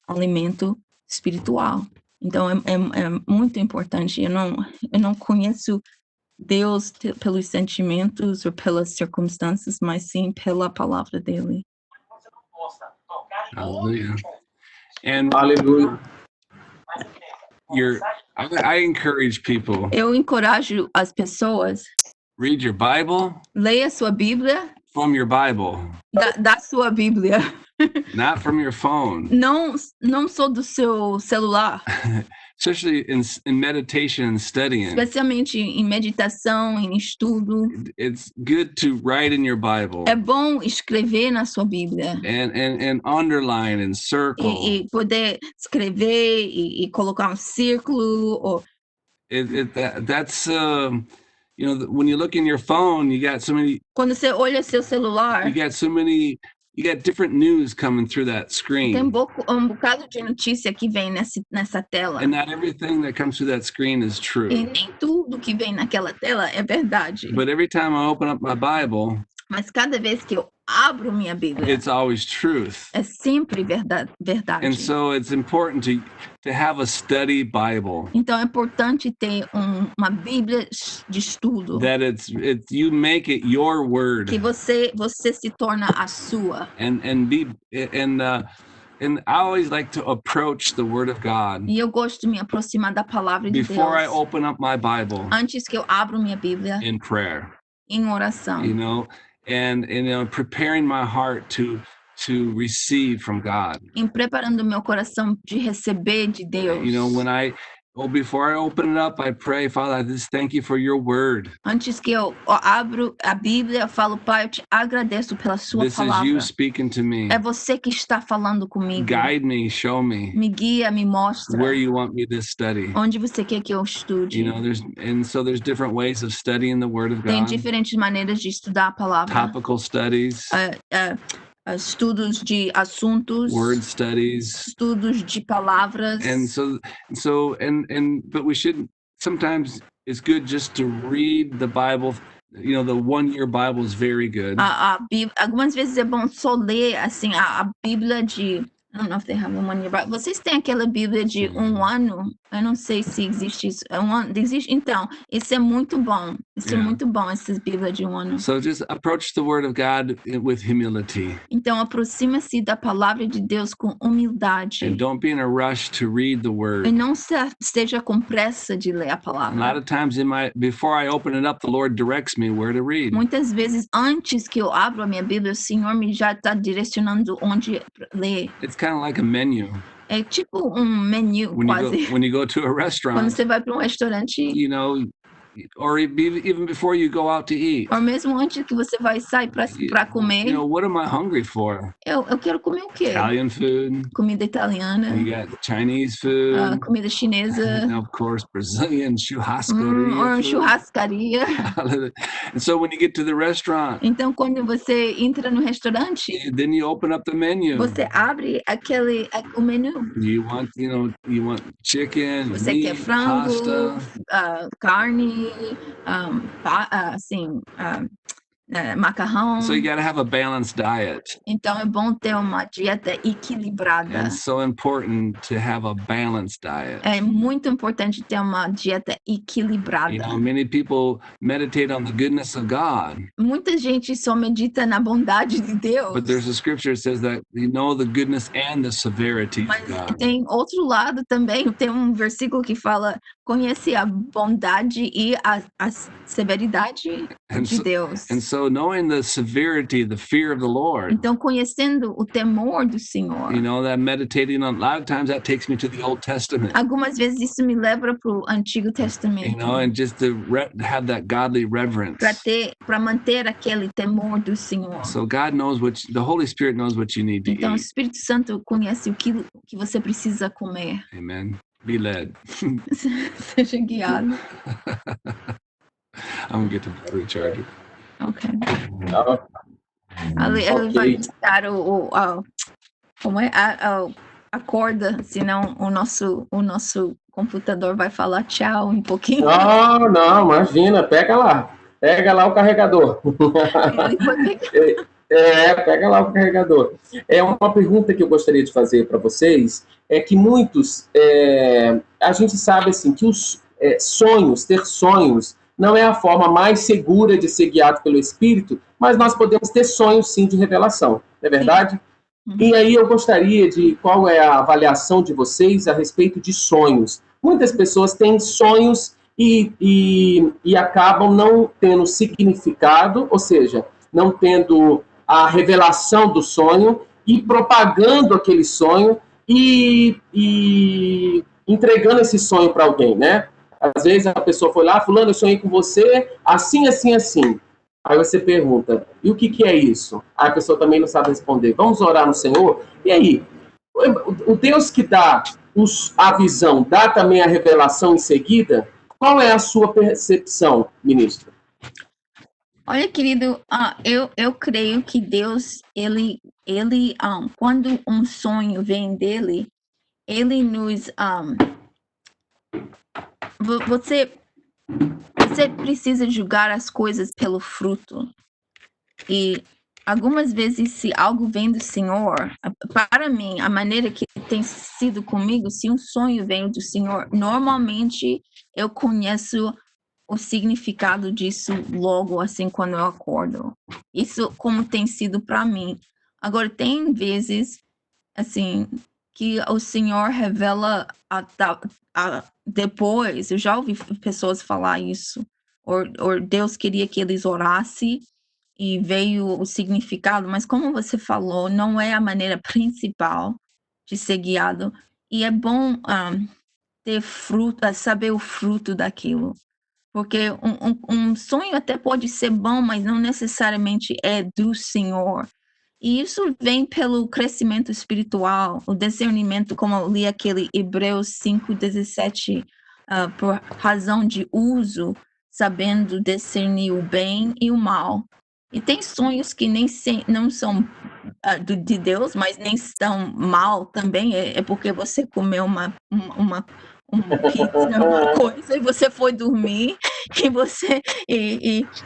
alimento espiritual. Então, é muito importante. Eu não conheço Deus pelos sentimentos ou pelas circunstâncias, mas sim pela palavra dele. Hallelujah. And Aleluia. I encourage people. Eu encorajo as pessoas. Read your Bible. Leia sua Bíblia. From your Bible. Da sua Bíblia. Not from your phone. Não só do seu celular. Especially in meditation and studying. Especialmente em meditação, em estudo. It's good to write in your Bible. É bom escrever na sua Bíblia. And underline and circle. E poder escrever e colocar um círculo. Or... That's you know, when you look in your phone, you got so many. Quando você olha seu celular. You got different news coming through that screen. Tem um bocado de notícia que vem nessa tela. And not everything that comes through that screen is true. E nem tudo que vem naquela tela é verdade. But every time I open up my Bible, mas cada vez que eu abro minha Bíblia, it's always truth. É sempre verdade. And so it's important to have a study Bible. Então é importante ter uma Bíblia de estudo. That you make it your word. Que você se torna a sua. And I always like to approach the Word of God. E eu gosto de me aproximar da palavra de Deus. Before I open up my Bible. Antes que eu abro minha Bíblia. In prayer. Em oração. You know, and preparing my heart to receive from God. Em preparando meu coração de receber de Deus. You know, before I open it up, I pray, Father, I just thank you for your word. Antes que eu abro a Bíblia, eu falo, Pai, eu te agradeço pela sua This is palavra. you speaking to me. É você que está falando comigo. Guide me, show me Me guia, me mostra where you want me to study. onde você quer que eu estude. You know, there's different ways of studying the Word of Tem God. diferentes maneiras de estudar a palavra. Topical studies, Estudos de assuntos, word studies, estudos de palavras. but we shouldn't. Sometimes it's good just to read the Bible. You know, the one-year Bible is very good. Algumas vezes é bom só ler assim a Bíblia de. I don't know if they have a one year Bible. Vocês têm aquela Bíblia de um ano? Eu não sei se existe isso. Existe? Então, isso é muito bom. Isso é muito bom, essas Bíblias de um ano. So just approach the Word of God with humility. Então, aproxima-se da palavra de Deus com humildade. And don't be in a rush to read the Word. E não esteja com pressa de ler a palavra. A lot of times before I open it up, the Lord directs me where to read. Muitas vezes, antes que eu abra a minha Bíblia, o Senhor me já está direcionando onde ler. It's kind of like a menu. É tipo menu, quase. When you go to a restaurant. Quando você vai para restaurante. You know, or even before you go out to eat. Ou mesmo antes que você vai sair para comer. You know, what am I hungry for? Eu quero comer o quê? Italian food. Comida italiana. You got Chinese food. Comida chinesa. And of course, Brazilian churrascaria. And so when you get to the restaurant. Então quando você entra no restaurante. Then you open up the menu. Você abre o menu. You want chicken, você meat, quer frango, pasta. Carne, macarrão. So you got to have a balanced diet. Então é bom ter uma dieta equilibrada. And it's so important to have a balanced diet. É muito importante ter uma dieta equilibrada. You know, many people meditate on the goodness of God. Muita gente só medita na bondade de Deus. But there's a scripture that says that you know the goodness and the severity of God. Tem outro lado também, tem versículo que fala conhece a bondade e a severidade de Deus. And so knowing the severity, the fear of the Lord. Então conhecendo o temor do Senhor. You know, that meditating on, a lot of times that takes me to the Old Testament. Algumas vezes isso me leva para o Antigo Testamento. You know, and just to have that godly reverence. Para manter aquele temor do Senhor. So God knows the Holy Spirit knows what you need to então, eat. O Espírito Santo conhece o que você precisa comer. Amen. Be led. Seja guiado. I'm gonna get the battery charger. Ok. Ele vai buscar como é a corda, senão o nosso computador vai falar tchau um pouquinho. Não, imagina, pega lá o carregador. Pega lá o carregador. É uma pergunta que eu gostaria de fazer para vocês, é que muitos, a gente sabe assim, que os ter sonhos, não é a forma mais segura de ser guiado pelo Espírito, mas nós podemos ter sonhos, sim, de revelação, não é verdade? Uhum. E aí eu gostaria de, qual é a avaliação de vocês a respeito de sonhos? Muitas pessoas têm sonhos e acabam não tendo significado, ou seja, não tendo a revelação do sonho e propagando aquele sonho e entregando esse sonho para alguém, né? Às vezes a pessoa foi lá, fulano, eu sonhei com você, assim, assim, assim. Aí você pergunta, e o que é isso? Aí a pessoa também não sabe responder. Vamos orar no Senhor? E aí? O Deus que dá a visão, dá também a revelação em seguida? Qual é a sua percepção, ministro? Olha, querido, eu creio que Deus, ele quando um sonho vem dele, ele nos... Você precisa julgar as coisas pelo fruto. E algumas vezes, se algo vem do Senhor, para mim, a maneira que tem sido comigo, se um sonho vem do Senhor, normalmente eu conheço o significado disso logo, assim, quando eu acordo. Isso como tem sido para mim. Agora, tem vezes, assim, que o Senhor revela depois. Eu já ouvi pessoas falar isso. Ou Deus queria que eles orassem e veio o significado. Mas como você falou, não é a maneira principal de ser guiado. E é bom ter fruto, saber o fruto daquilo. Porque um sonho até pode ser bom, mas não necessariamente é do Senhor. E isso vem pelo crescimento espiritual, o discernimento, como eu li aquele Hebreus 5:17, por razão de uso, sabendo discernir o bem e o mal. E tem sonhos que não são de Deus, mas nem estão mal também. É porque você comeu uma pizza, uma coisa, e você foi dormir,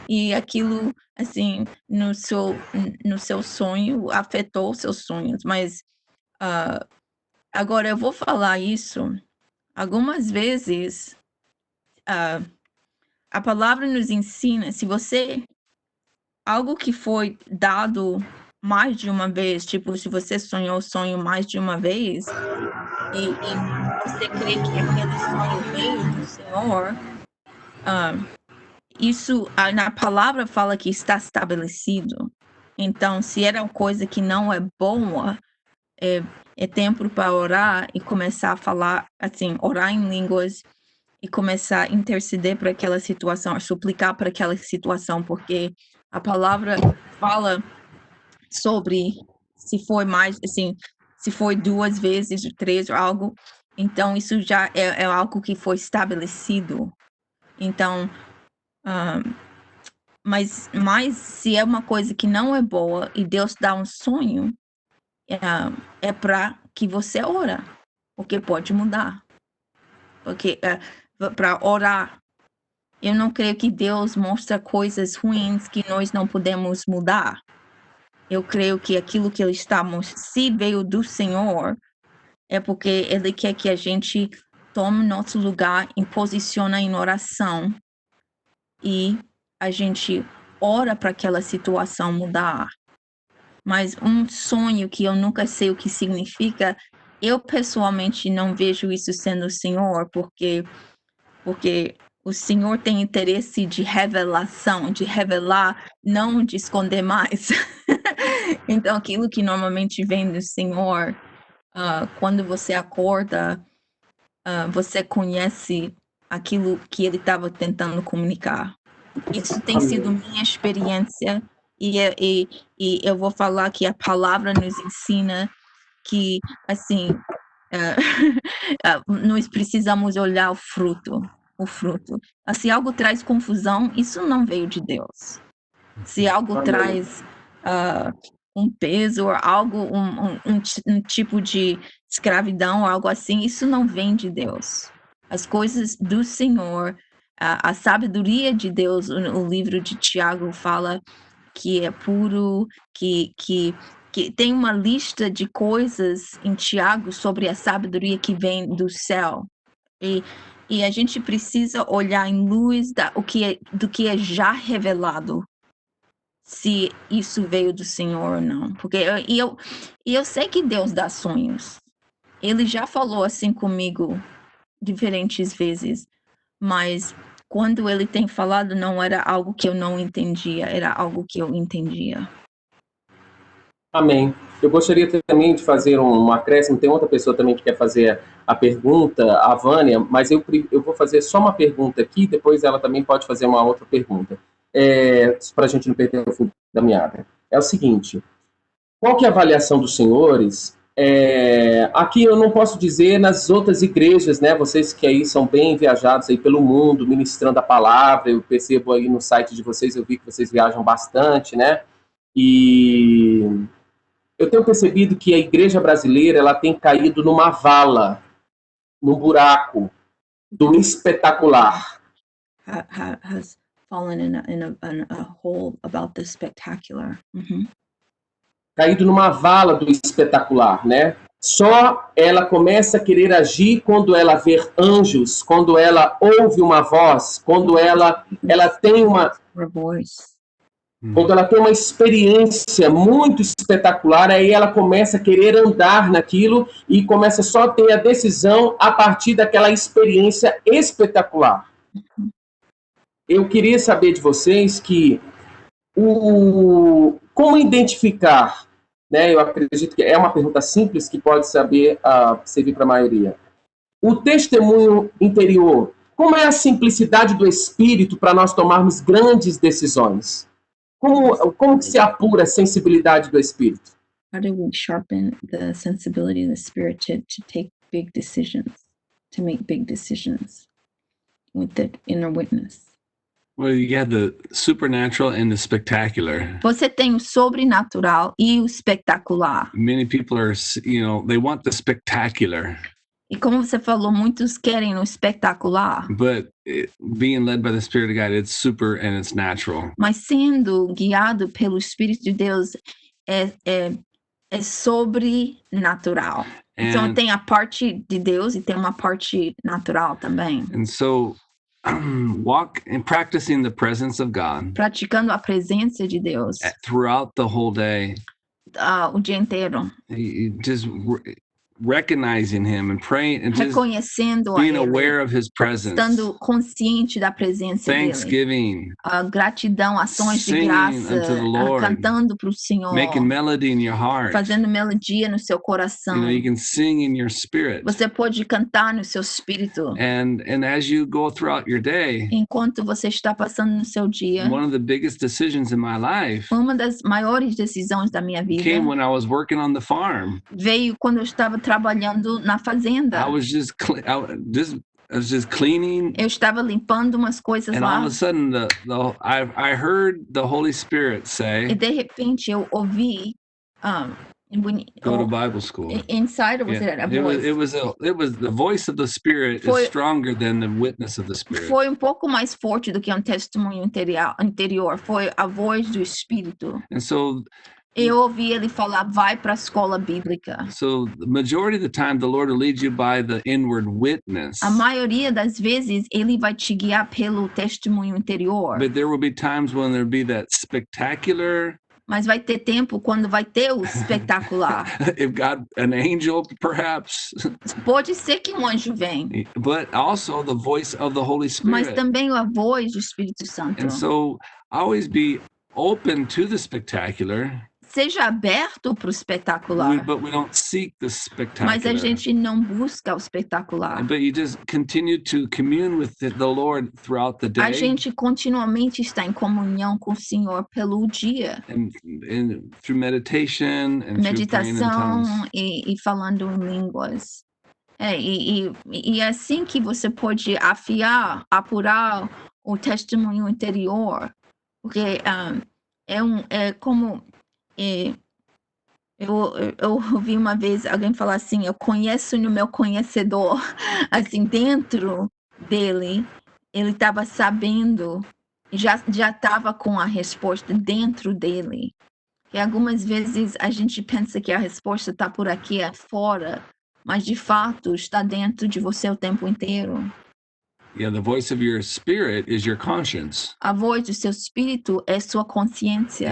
e aquilo, assim, no seu sonho, afetou os seus sonhos. Mas agora eu vou falar isso. Algumas vezes, a palavra nos ensina, se você, algo que foi dado mais de uma vez, tipo, se você sonhou o sonho mais de uma vez, e você crê que aquele sonho veio do Senhor, isso, na palavra fala que está estabelecido. Então, se era uma coisa que não é boa, é tempo para orar e começar a falar, assim, orar em línguas e começar a interceder para aquela situação, a suplicar para aquela situação, porque a palavra fala sobre se foi mais, assim, se foi 2 vezes, 3 ou algo, então isso já é algo que foi estabelecido. Então, mas se é uma coisa que não é boa e Deus dá um sonho, é para que você ora, porque pode mudar. Porque para orar. Eu não creio que Deus mostra coisas ruins que nós não podemos mudar. Eu creio que aquilo que ele está mostrando, se veio do Senhor, é porque ele quer que a gente tome nosso lugar e posiciona em oração. E a gente ora para aquela situação mudar. Mas um sonho que eu nunca sei o que significa, eu pessoalmente não vejo isso sendo o Senhor, porque o Senhor tem interesse de revelação, de revelar, não de esconder mais. Então, aquilo que normalmente vem do Senhor, quando você acorda, você conhece aquilo que ele estava tentando comunicar. Isso tem sido minha experiência, e eu vou falar que a palavra nos ensina que, assim, nós precisamos olhar o fruto. Se algo traz confusão, isso não veio de Deus. Se algo traz um peso, ou algo, um tipo de escravidão, algo assim, isso não vem de Deus. As coisas do Senhor, a sabedoria de Deus, o livro de Tiago fala que é puro, que tem uma lista de coisas em Tiago sobre a sabedoria que vem do céu. E a gente precisa olhar em luz do que é já revelado, se isso veio do Senhor ou não. Porque eu sei que Deus dá sonhos. Ele já falou assim comigo diferentes vezes, mas quando ele tem falado, não era algo que eu não entendia, era algo que eu entendia. Amém. Eu gostaria também de fazer um acréscimo. Tem outra pessoa também que quer fazer a pergunta, a Vânia, mas eu vou fazer só uma pergunta aqui, depois ela também pode fazer uma outra pergunta, para a gente não perder o fim da meada. É o seguinte, qual que é a avaliação dos senhores? Aqui eu não posso dizer nas outras igrejas, né? Vocês que aí são bem viajados aí pelo mundo, ministrando a palavra, eu percebo aí no site de vocês, eu vi que vocês viajam bastante, né? E eu tenho percebido que a igreja brasileira ela tem caído numa vala, num buraco do espetacular. Has fallen in a hole about the spectacular. Caído numa vala do espetacular, né? Só ela começa a querer agir quando ela vê anjos, quando ela ouve uma voz, quando ela tem uma voice. Quando ela tem uma experiência muito espetacular, aí ela começa a querer andar naquilo e começa só a ter a decisão a partir daquela experiência espetacular. Eu queria saber de vocês como identificar, né? Eu acredito que é uma pergunta simples que pode servir para a maioria. o testemunho interior. Como é a simplicidade do Espírito para nós tomarmos grandes decisões? Como que se apura a sensibilidade do Espírito? How do we sharpen the sensibility of the spirit to take big decisions, to make big decisions with the inner witness? Well, you have the supernatural and the spectacular. Você tem o sobrenatural e o espetacular. Many people are, they want the spectacular, E como você falou, muitos querem o espetacular, but being led by the Spirit of God, it's super and it's natural. mas sendo guiado pelo Espírito de Deus é sobrenatural. Então And, tem a parte de Deus e tem uma parte natural também. and so walk and practicing the presence of God Praticando a presença de Deus throughout the whole day. o dia inteiro. Just recognizing him and praying and just Reconhecendo a being Ele, aware of his presence. estando consciente da presença dele. Thanksgiving, Gratidão, ações de Singing graça, unto the Lord. cantando para o Senhor, making melody in your heart. fazendo melodia no seu coração. You can sing in your spirit. Você pode cantar no seu espírito. And as you go throughout your day, Enquanto você está passando no seu dia, one of the biggest decisions in my life uma das maiores decisões da minha vida came when I was working on the farm. veio quando eu estava trabalhando na fazenda. I was just cleaning, Eu estava limpando umas coisas and lá all of a sudden I heard the Holy Spirit e say, de repente eu ouvi "Go to Bible school." inside or was Yeah. it a voice? It was the voice of the Spirit Foi- is stronger than the witness of the Spirit. Foi um pouco mais forte do que um testemunho anterior. Foi a voz do Espírito. And so Eu ouvi ele falar, vai para a escola bíblica. the majority of the time, the Lord will lead you by the inward witness. A maioria das vezes, ele vai te guiar pelo testemunho interior. But there will be times when there'll be that spectacular, Mas vai ter tempo quando vai ter o espetacular. if God, an angel perhaps, Pode ser que um anjo vem, but also the voice of the Holy mas Spirit. também a voz do Espírito Santo. And so always be open to the spectacular, Seja aberto para o espetacular, but we don't seek the mas a spectacular. gente não busca o espetacular. But you just continue to commune with the Lord throughout the A day, gente continuamente está em comunhão com o Senhor pelo dia. and through meditation and through praying in tongues. Meditação e falando em línguas. E é assim que você pode apurar o testemunho interior. Porque eu ouvi uma vez alguém falar assim, eu conheço no meu conhecedor, assim, dentro dele, ele estava sabendo, já estava com a resposta dentro dele. E algumas vezes a gente pensa que a resposta está por aqui fora, mas de fato está dentro de você o tempo inteiro. Yeah, the voice of your spirit is your conscience. A voz do seu espírito é sua consciência.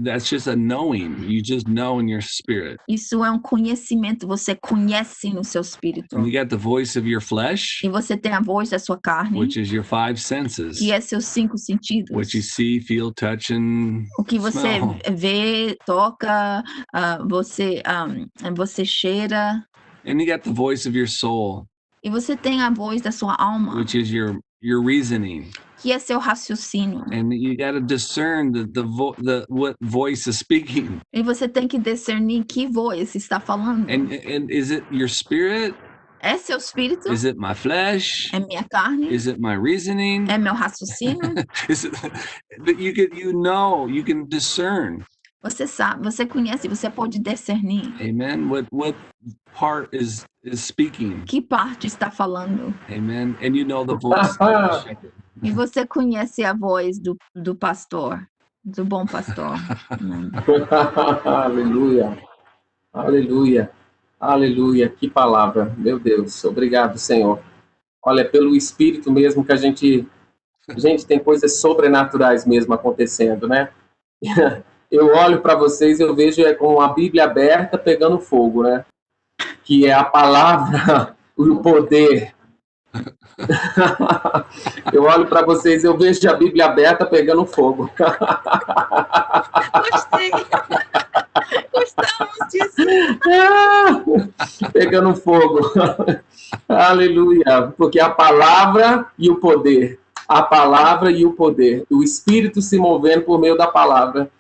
That's just a knowing. You just know in your spirit. Isso é um conhecimento, você conhece no seu espírito. And you got the voice of your flesh, E você tem a voz da sua carne, which is your 5 senses. que é seus 5 sentidos. What you see, feel, touch, and O que você smell. vê, toca, você cheira. And you got the voice of your soul, E você tem a voz da sua alma, which is your reasoning. que é seu raciocínio. And you got to discern what voice is speaking. E você tem que discernir que voz está falando. And is it your spirit? É seu espírito? Is it my flesh? É minha carne? Is it my reasoning? É meu raciocínio? Is it, but you can discern. Você sabe, você conhece, você pode discernir Amen. What part is speaking? que parte está falando. Amen. And you know the voice of the shepherd. E você conhece a voz do pastor, do bom pastor. Amém. Aleluia, aleluia, aleluia, que palavra, meu Deus, obrigado, Senhor. Olha, pelo Espírito mesmo que a gente tem coisas sobrenaturais mesmo acontecendo, né? Eu olho para vocês e eu vejo com a Bíblia aberta pegando fogo, né? Que é a palavra, o poder. Eu olho para vocês, eu vejo a Bíblia aberta pegando fogo. Gostei. Gostamos disso. Pegando fogo. Aleluia. Porque a palavra e o poder. A palavra e o poder. O Espírito se movendo por meio da palavra.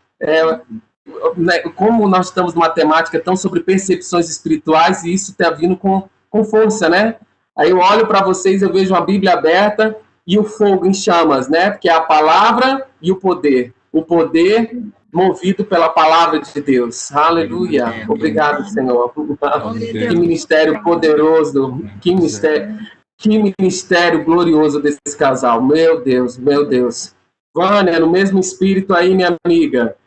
Como nós estamos numa temática tão sobre percepções espirituais, e isso está vindo com força, né? Aí eu olho para vocês, eu vejo a Bíblia aberta e o fogo em chamas, né? Porque é a palavra e o poder. O poder movido pela palavra de Deus. Aleluia. Obrigado, Senhor. Que ministério poderoso. Que ministério glorioso desse casal. Meu Deus, meu Deus. Vânia, no mesmo espírito aí, minha amiga.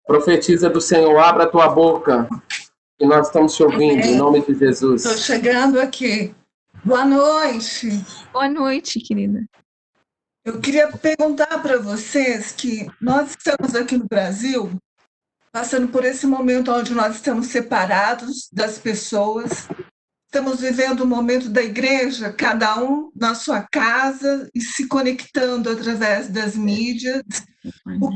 Profetiza do Senhor, abra a tua boca. E nós estamos te ouvindo, em nome de Jesus. Estou chegando aqui. Boa noite. Boa noite, querida. Eu queria perguntar para vocês que nós estamos aqui no Brasil passando por esse momento onde nós estamos separados das pessoas, estamos vivendo o momento da igreja, cada um na sua casa e se conectando através das mídias.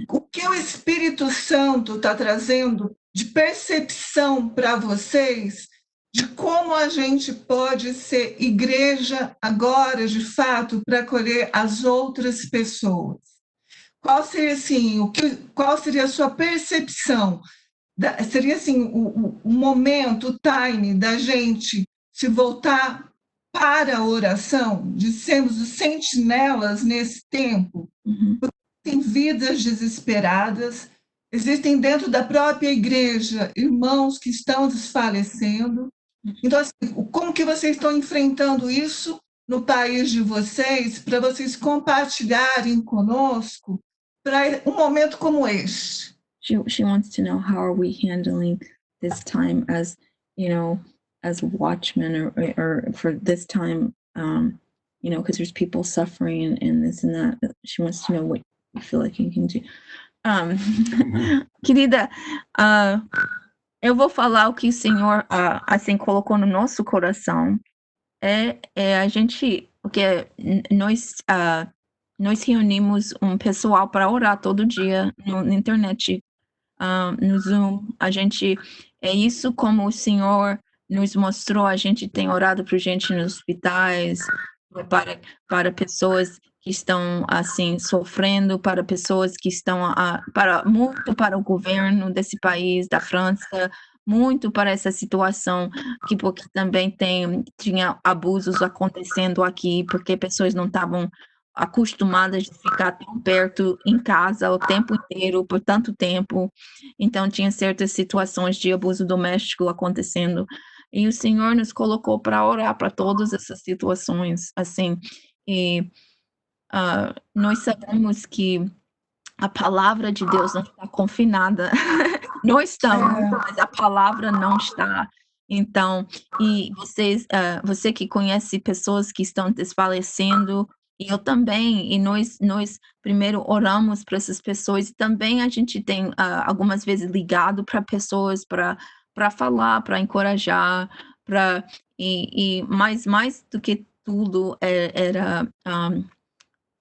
O que o Espírito Santo está trazendo de percepção para vocês de como a gente pode ser igreja agora, de fato, para acolher as outras pessoas? Qual seria, assim, qual seria a sua percepção? Seria, assim, o momento, o time da gente se voltar para a oração, de sermos os sentinelas nesse tempo? Tem vidas desesperadas, existem dentro da própria igreja irmãos que estão desfalecendo. Então, assim, como que vocês estão enfrentando isso no país de vocês, para vocês compartilharem conosco para um momento como este? She wants to know how are we handling this time as, as watchmen or for this time, because there's people suffering and this and that. She wants to know what you feel like you can do. Querida, eu vou falar o que o Senhor, assim, colocou no nosso coração. A gente, porque nós reunimos um pessoal para orar todo dia na internet, no Zoom. É isso como o Senhor nos mostrou. A gente tem orado por gente nos hospitais, para pessoas que estão, assim, sofrendo, para pessoas que estão, muito para o governo desse país, da França, muito para essa situação, porque também tinha abusos acontecendo aqui, porque pessoas não estavam acostumadas de ficar tão perto em casa o tempo inteiro, por tanto tempo. Então, tinha certas situações de abuso doméstico acontecendo. E o Senhor nos colocou para orar para todas essas situações, assim. E nós sabemos que a palavra de Deus não está confinada. Nós estamos, mas a palavra não está. Então, e você que conhece pessoas que estão desfalecendo, e eu também, e nós primeiro oramos para essas pessoas, e também a gente tem algumas vezes ligado para pessoas para falar, para encorajar, mais do que tudo era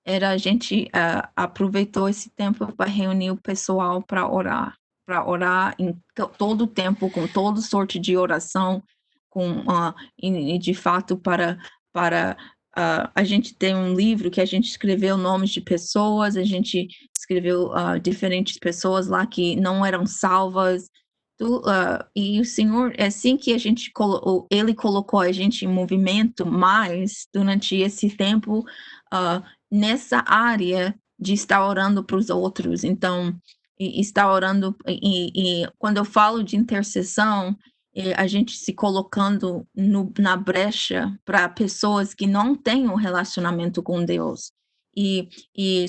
a gente aproveitou esse tempo para reunir o pessoal para orar em todo o tempo, com toda sorte de oração, e de fato para a gente tem um livro que a gente escreveu nomes de pessoas, a gente escreveu diferentes pessoas lá que não eram salvas, e o Senhor, é assim que Ele colocou a gente em movimento mais durante esse tempo, nessa área de estar orando para os outros. Então, estar orando, e quando eu falo de intercessão, a gente se colocando na brecha para pessoas que não têm um relacionamento com Deus, e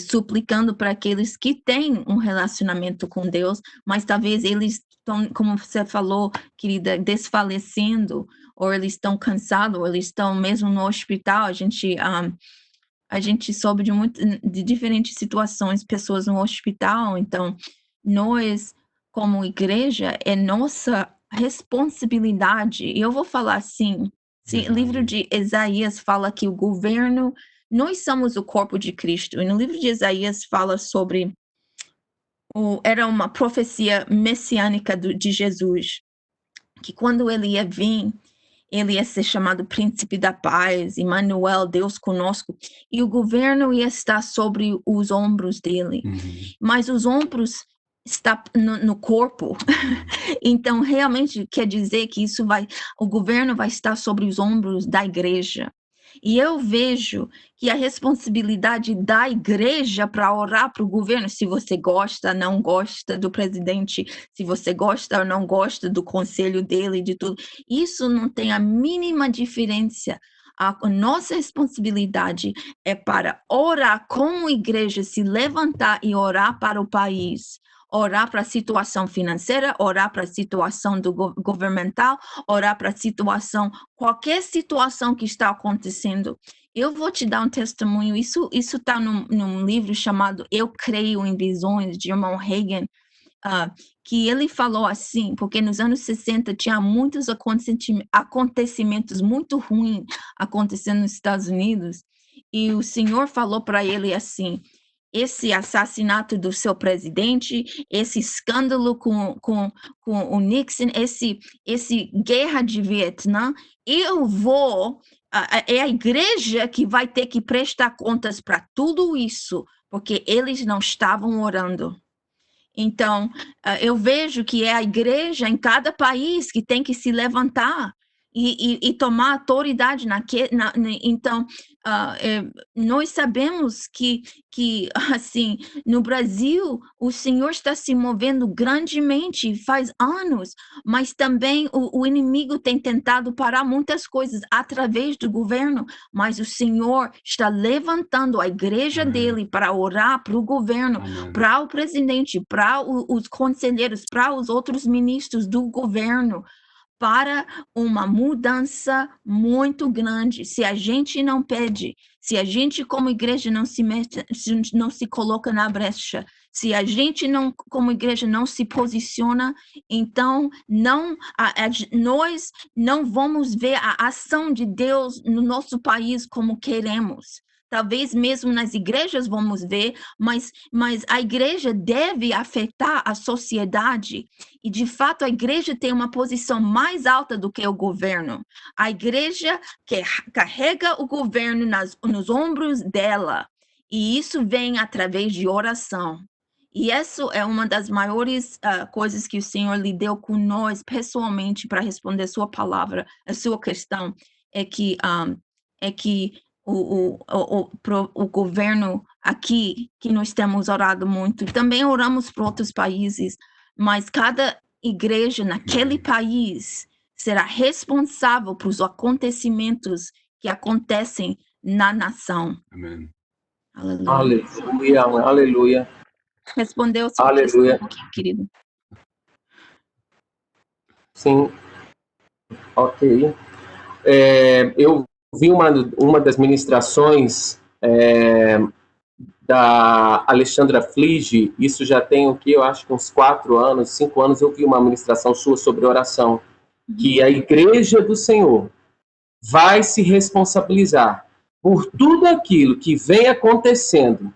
suplicando para aqueles que têm um relacionamento com Deus, mas talvez eles estão, como você falou, querida, desfalecendo, ou eles estão cansados, ou eles estão mesmo no hospital. A gente soube de diferentes situações, pessoas no hospital. Então, nós, como igreja, é nossa responsabilidade, e eu vou falar assim, Sim, o livro de Isaías fala que o governo, nós somos o corpo de Cristo. E no livro de Isaías fala sobre era uma profecia messiânica de Jesus, que quando ele ia vir, ele ia ser chamado Príncipe da Paz, Emmanuel, Deus conosco, e o governo ia estar sobre os ombros dele. Mas os ombros estão no corpo. Então, realmente quer dizer que o governo vai estar sobre os ombros da igreja. E eu vejo que a responsabilidade da igreja para orar para o governo, se você gosta, não gosta do presidente, se você gosta ou não gosta do conselho dele, de tudo, isso não tem a mínima diferença. A nossa responsabilidade é para orar como igreja, se levantar e orar para o país. Orar para a situação financeira, orar para a situação governamental, orar para a situação, qualquer situação que está acontecendo. Eu vou te dar um testemunho, isso está num livro chamado Eu Creio em Visões, de irmão Hagin, que ele falou assim, porque nos anos 60 tinha muitos acontecimentos muito ruins acontecendo nos Estados Unidos, e o Senhor falou para ele assim: esse assassinato do seu presidente, esse escândalo com o Nixon, esse guerra de Vietnã, é a igreja que vai ter que prestar contas para tudo isso, porque eles não estavam orando. Então, eu vejo que é a igreja em cada país que tem que se levantar e tomar autoridade então, nós sabemos que assim, no Brasil, o Senhor está se movendo grandemente faz anos, mas também o inimigo tem tentado parar muitas coisas através do governo, mas o Senhor está levantando a igreja dele para orar para o governo, para o presidente, para os conselheiros, para os outros ministros do governo, para uma mudança muito grande. Se a gente não pede, se a gente como igreja não se coloca na brecha, se a gente não, como igreja, não se posiciona, então nós não vamos ver a ação de Deus no nosso país como queremos. Talvez mesmo nas igrejas vamos ver, mas a igreja deve afetar a sociedade. E, de fato, a igreja tem uma posição mais alta do que o governo. A igreja carrega o governo nos ombros dela. E isso vem através de oração. E isso é uma das maiores coisas que o Senhor lhe deu com nós, pessoalmente, para responder a sua palavra, a sua questão, é que o governo aqui, que nós temos orado muito, também oramos para outros países, mas cada igreja naquele país será responsável por os acontecimentos que acontecem na nação. Amém. Aleluia. Aleluia, aleluia. Respondeu sua Aleluia. questão, querido? Sim, ok. Eu vi uma das ministrações da Alexandra Flige, isso já tem o que eu acho que uns 4 anos, 5 anos, eu vi uma ministração sua sobre oração, que a igreja do Senhor vai se responsabilizar por tudo aquilo que vem acontecendo,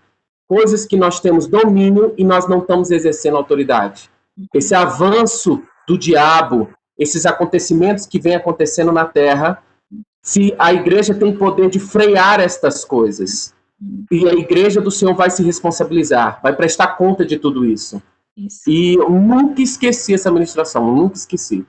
coisas que nós temos domínio e nós não estamos exercendo autoridade. Esse avanço do diabo, esses acontecimentos que vem acontecendo na terra, se a igreja tem poder de frear estas coisas. E a igreja do Senhor vai se responsabilizar, vai prestar conta de tudo isso. E eu nunca esqueci essa ministração, nunca esqueci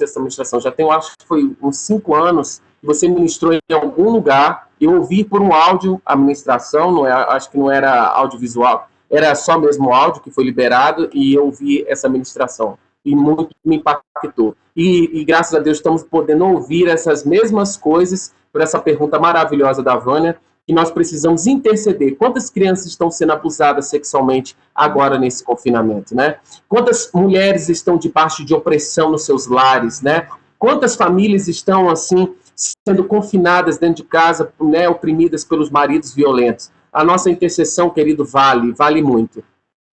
essa ministração. Já tem, acho que foi uns 5 anos, que você ministrou em algum lugar, eu ouvi por um áudio a ministração, não é, acho que não era audiovisual, era só mesmo áudio que foi liberado, e eu ouvi essa ministração. E muito me impactou. E graças a Deus estamos podendo ouvir essas mesmas coisas por essa pergunta maravilhosa da Vânia, que nós precisamos interceder. Quantas crianças estão sendo abusadas sexualmente agora nesse confinamento, né? Quantas mulheres estão debaixo de opressão nos seus lares, né? Quantas famílias estão, assim, sendo confinadas dentro de casa, né, oprimidas pelos maridos violentos? A nossa intercessão, querido, vale muito.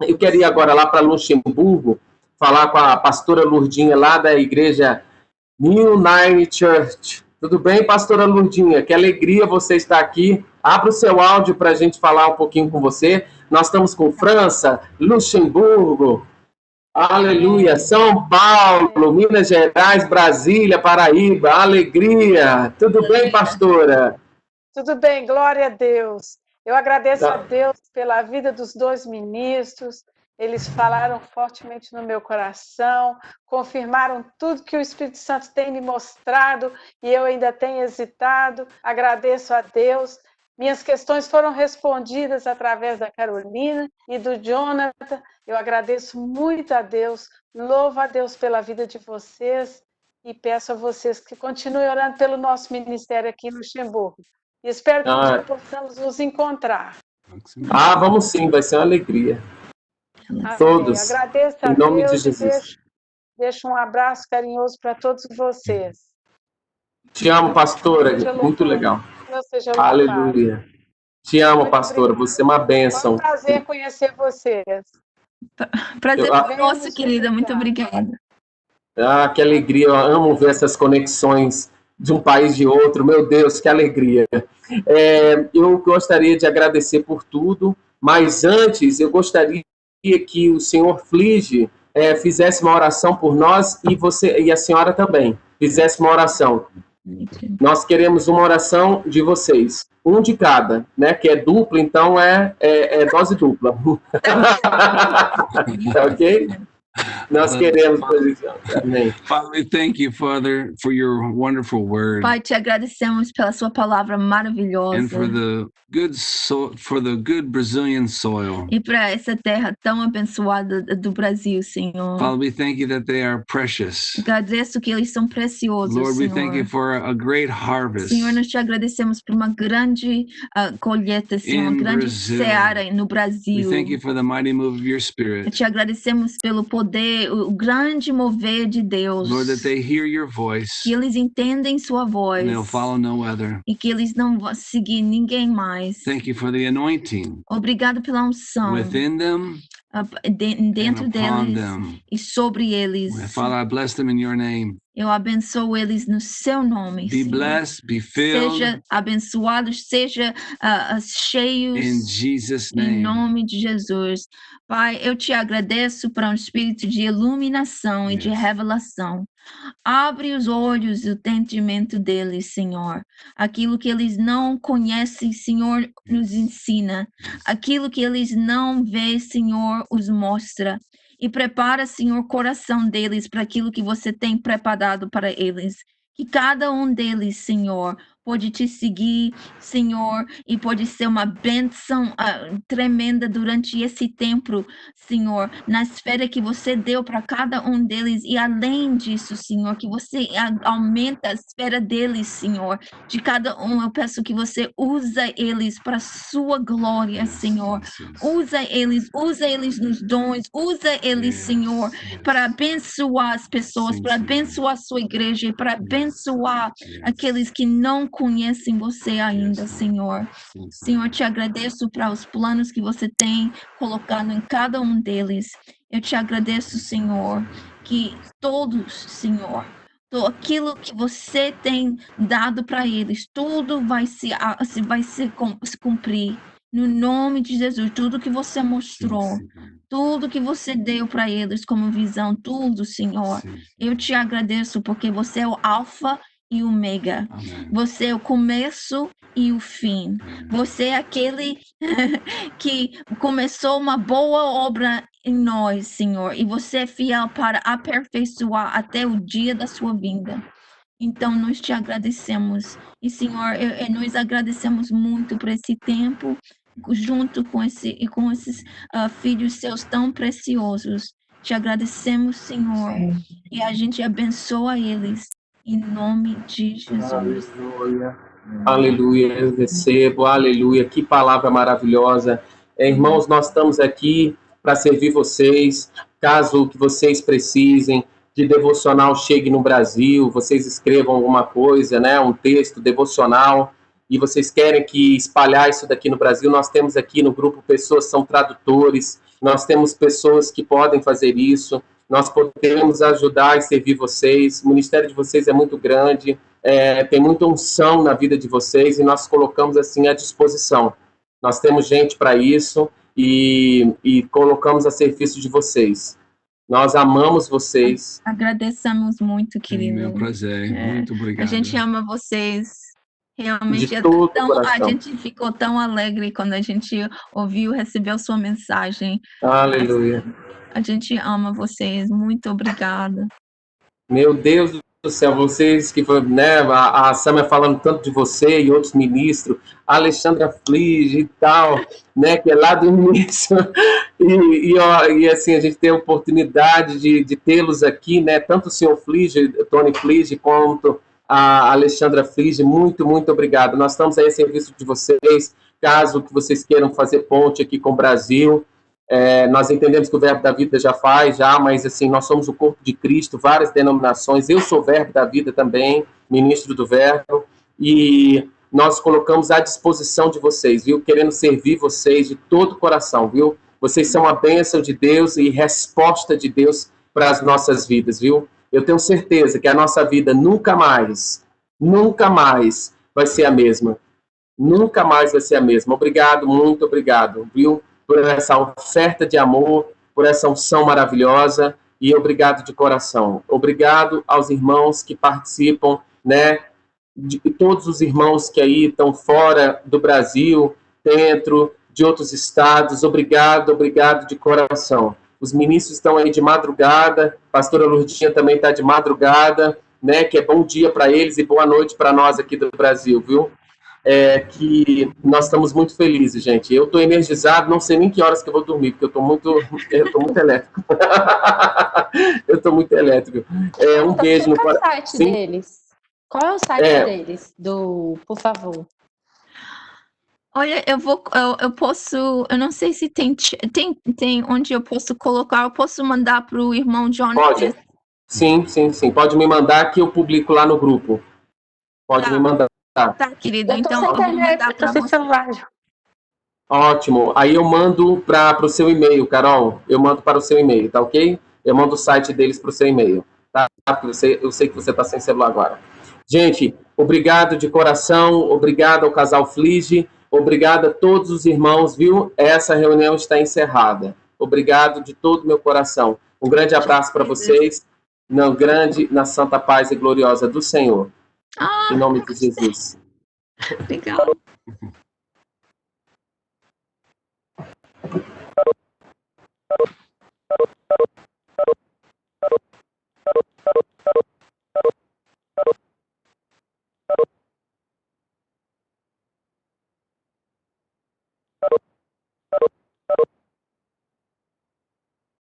Eu quero ir agora lá para Luxemburgo, falar com a pastora Lurdinha lá da igreja New Nine Church, Tudo bem, pastora Lurdinha? Que alegria você estar aqui. Abra o seu áudio para a gente falar um pouquinho com você. Nós estamos com França, Luxemburgo, aleluia, São Paulo, Minas Gerais, Brasília, Paraíba, alegria. Tudo bem, pastora? Tudo bem, glória a Deus. Eu agradeço a Deus pela vida dos 2 ministros. Eles falaram fortemente no meu coração, confirmaram tudo que o Espírito Santo tem me mostrado e eu ainda tenho hesitado. Agradeço a Deus. Minhas questões foram respondidas através da Carolina e do Jonathan. Eu agradeço muito a Deus, louvo a Deus pela vida de vocês e peço a vocês que continuem orando pelo nosso ministério aqui em Luxemburgo. E espero que nós possamos nos encontrar. Vamos sim, vai ser uma alegria. Amém. Todos, Agradeço a em nome Deus de Jesus. e deixo um abraço carinhoso para todos vocês. Te amo, pastora, Seja muito louvado. legal. Deus seja louvado. Aleluia. Te amo, Muito pastora, obrigada. você é uma Foi um bênção. prazer conhecer vocês. Prazer Eu- nosso, querida. Muito obrigada. Que alegria, eu amo ver essas conexões de um país de outro, meu Deus, que alegria. Eu gostaria de agradecer por tudo, mas antes eu gostaria que o senhor Flige fizesse uma oração por nós e você e a senhora também fizesse uma oração. Nós queremos uma oração de vocês, um de cada, né? Que é duplo, então é dose dupla. Tá ok? Nós queremos, amém. Father, we thank you, Father, for your wonderful word Pai, te agradecemos pela sua palavra maravilhosa and for the good Brazilian soil. e para essa terra tão abençoada do Brasil, Senhor. Father, we thank you that they are precious. Agradeço que eles são preciosos, Lord, we Senhor. thank you for a great harvest Senhor, nós te agradecemos por uma grande colheita, Senhor, in uma grande Brazil. seara no We Brasil. thank you for the mighty move of your Spirit. Te agradecemos pelo poder, o grande mover de Deus. Lord, that they hear your voice Que eles entendem sua voz and they'll follow no other. e que eles não vão seguir ninguém mais. Thank you for the anointing Obrigado pela unção within them dentro and upon deles them. e sobre eles. Father, I bless them in your name. Eu abençoo eles no seu nome, Be Senhor. blessed, be filled Seja abençoados, seja cheios in Jesus' em name. nome de Jesus. Pai, eu te agradeço por um espírito de iluminação e de Yes. revelação. Abre os olhos e o entendimento deles, Senhor. Aquilo que eles não conhecem, Senhor, nos ensina. Aquilo que eles não veem, Senhor, os mostra. E prepara, Senhor, o coração deles para aquilo que você tem preparado para eles. Que cada um deles, Senhor, pode te seguir, Senhor, e pode ser uma bênção tremenda durante esse tempo, Senhor, na esfera que você deu para cada um deles. E além disso, Senhor, que você aumenta a esfera deles, Senhor, de cada um. Eu peço que você usa eles para a sua glória, Senhor. Usa eles nos dons, usa eles, Senhor, para abençoar as pessoas, para abençoar a sua igreja, para abençoar aqueles que não conhecem você ainda, Senhor. Senhor, te agradeço para os planos que você tem colocado em cada um deles. Eu te agradeço, Senhor, que todos, Senhor, aquilo que você tem dado para eles, tudo vai se cumprir. No nome de Jesus, tudo que você mostrou, tudo que você deu para eles como visão, tudo, Senhor. Eu te agradeço porque você é o Alfa e o Ômega. Você é o começo e o fim. Você é aquele que começou uma boa obra em nós, Senhor, e você é fiel para aperfeiçoar até o dia da sua vinda. Então, nós te agradecemos. E, Senhor, nós agradecemos muito por esse tempo, junto com esses filhos seus tão preciosos. Te agradecemos, Senhor, e a gente abençoa eles, em nome de Jesus. Aleluia. Aleluia, eu recebo, aleluia, que palavra maravilhosa. Irmãos, nós estamos aqui para servir vocês, caso que vocês precisem de devocional chegue no Brasil, vocês escrevam alguma coisa, né, um texto devocional, e vocês querem que espalhar isso daqui no Brasil, nós temos aqui no grupo pessoas que são tradutores, nós temos pessoas que podem fazer isso, nós podemos ajudar e servir vocês. O ministério de vocês é muito grande, tem muita unção na vida de vocês e nós colocamos assim à disposição. Nós temos gente para isso e colocamos a serviço de vocês. Nós amamos vocês. Agradecemos muito, É querido. meu prazer. Muito obrigado. A gente ama vocês. Realmente, De todo o a coração. gente ficou tão alegre quando a gente recebeu sua mensagem. Aleluia. A gente ama vocês. Muito obrigada. Meu Deus do céu, vocês que, né, a Samia falando tanto de você e outros ministros, a Alexandra Flige e tal, né, que é lá do início, e assim, a gente tem a oportunidade de tê-los aqui, né, tanto o senhor Flige, Tony Flige, quanto a Alexandra Flige, muito, muito obrigado. Nós estamos aí a serviço de vocês, caso que vocês queiram fazer ponte aqui com o Brasil. Nós entendemos que o Verbo da Vida mas assim, nós somos o corpo de Cristo, várias denominações, eu sou Verbo da Vida também, ministro do Verbo, e nós colocamos à disposição de vocês, viu, querendo servir vocês de todo o coração, viu, vocês são a bênção de Deus e resposta de Deus para as nossas vidas, viu, eu tenho certeza que a nossa vida nunca mais vai ser a mesma, nunca mais vai ser a mesma. Obrigado, muito obrigado, viu, por essa oferta de amor, por essa unção maravilhosa, e obrigado de coração. Obrigado aos irmãos que participam, né, de todos os irmãos que aí estão fora do Brasil, dentro de outros estados, obrigado de coração. Os ministros estão aí de madrugada, a pastora Lourdinha também está de madrugada, né, que é bom dia para eles e boa noite para nós aqui do Brasil, viu? Que nós estamos muito felizes, gente. Eu estou energizado, não sei nem que horas que eu vou dormir, porque eu estou muito elétrico. Eu estou muito elétrico. Um beijo no coração. Qual é o site deles? Qual é o site deles? Por favor. Olha, eu posso, eu não sei se tem onde eu posso colocar, eu posso mandar para o irmão John. Pode. Sim, pode me mandar que eu publico lá no grupo. Pode me mandar. Tá, querido, então eu vou mandar para o celular. Ótimo, aí eu mando para o seu e-mail, Carol, eu mando para o seu e-mail, tá ok? Eu mando o site deles para o seu e-mail, tá? Porque eu sei que você está sem celular agora. Gente, obrigado de coração, obrigado ao casal Flige, obrigado a todos os irmãos, viu? Essa reunião está encerrada. Obrigado de todo o meu coração. Um grande abraço para vocês, na santa paz e gloriosa do Senhor. Em nome de Jesus. Legal.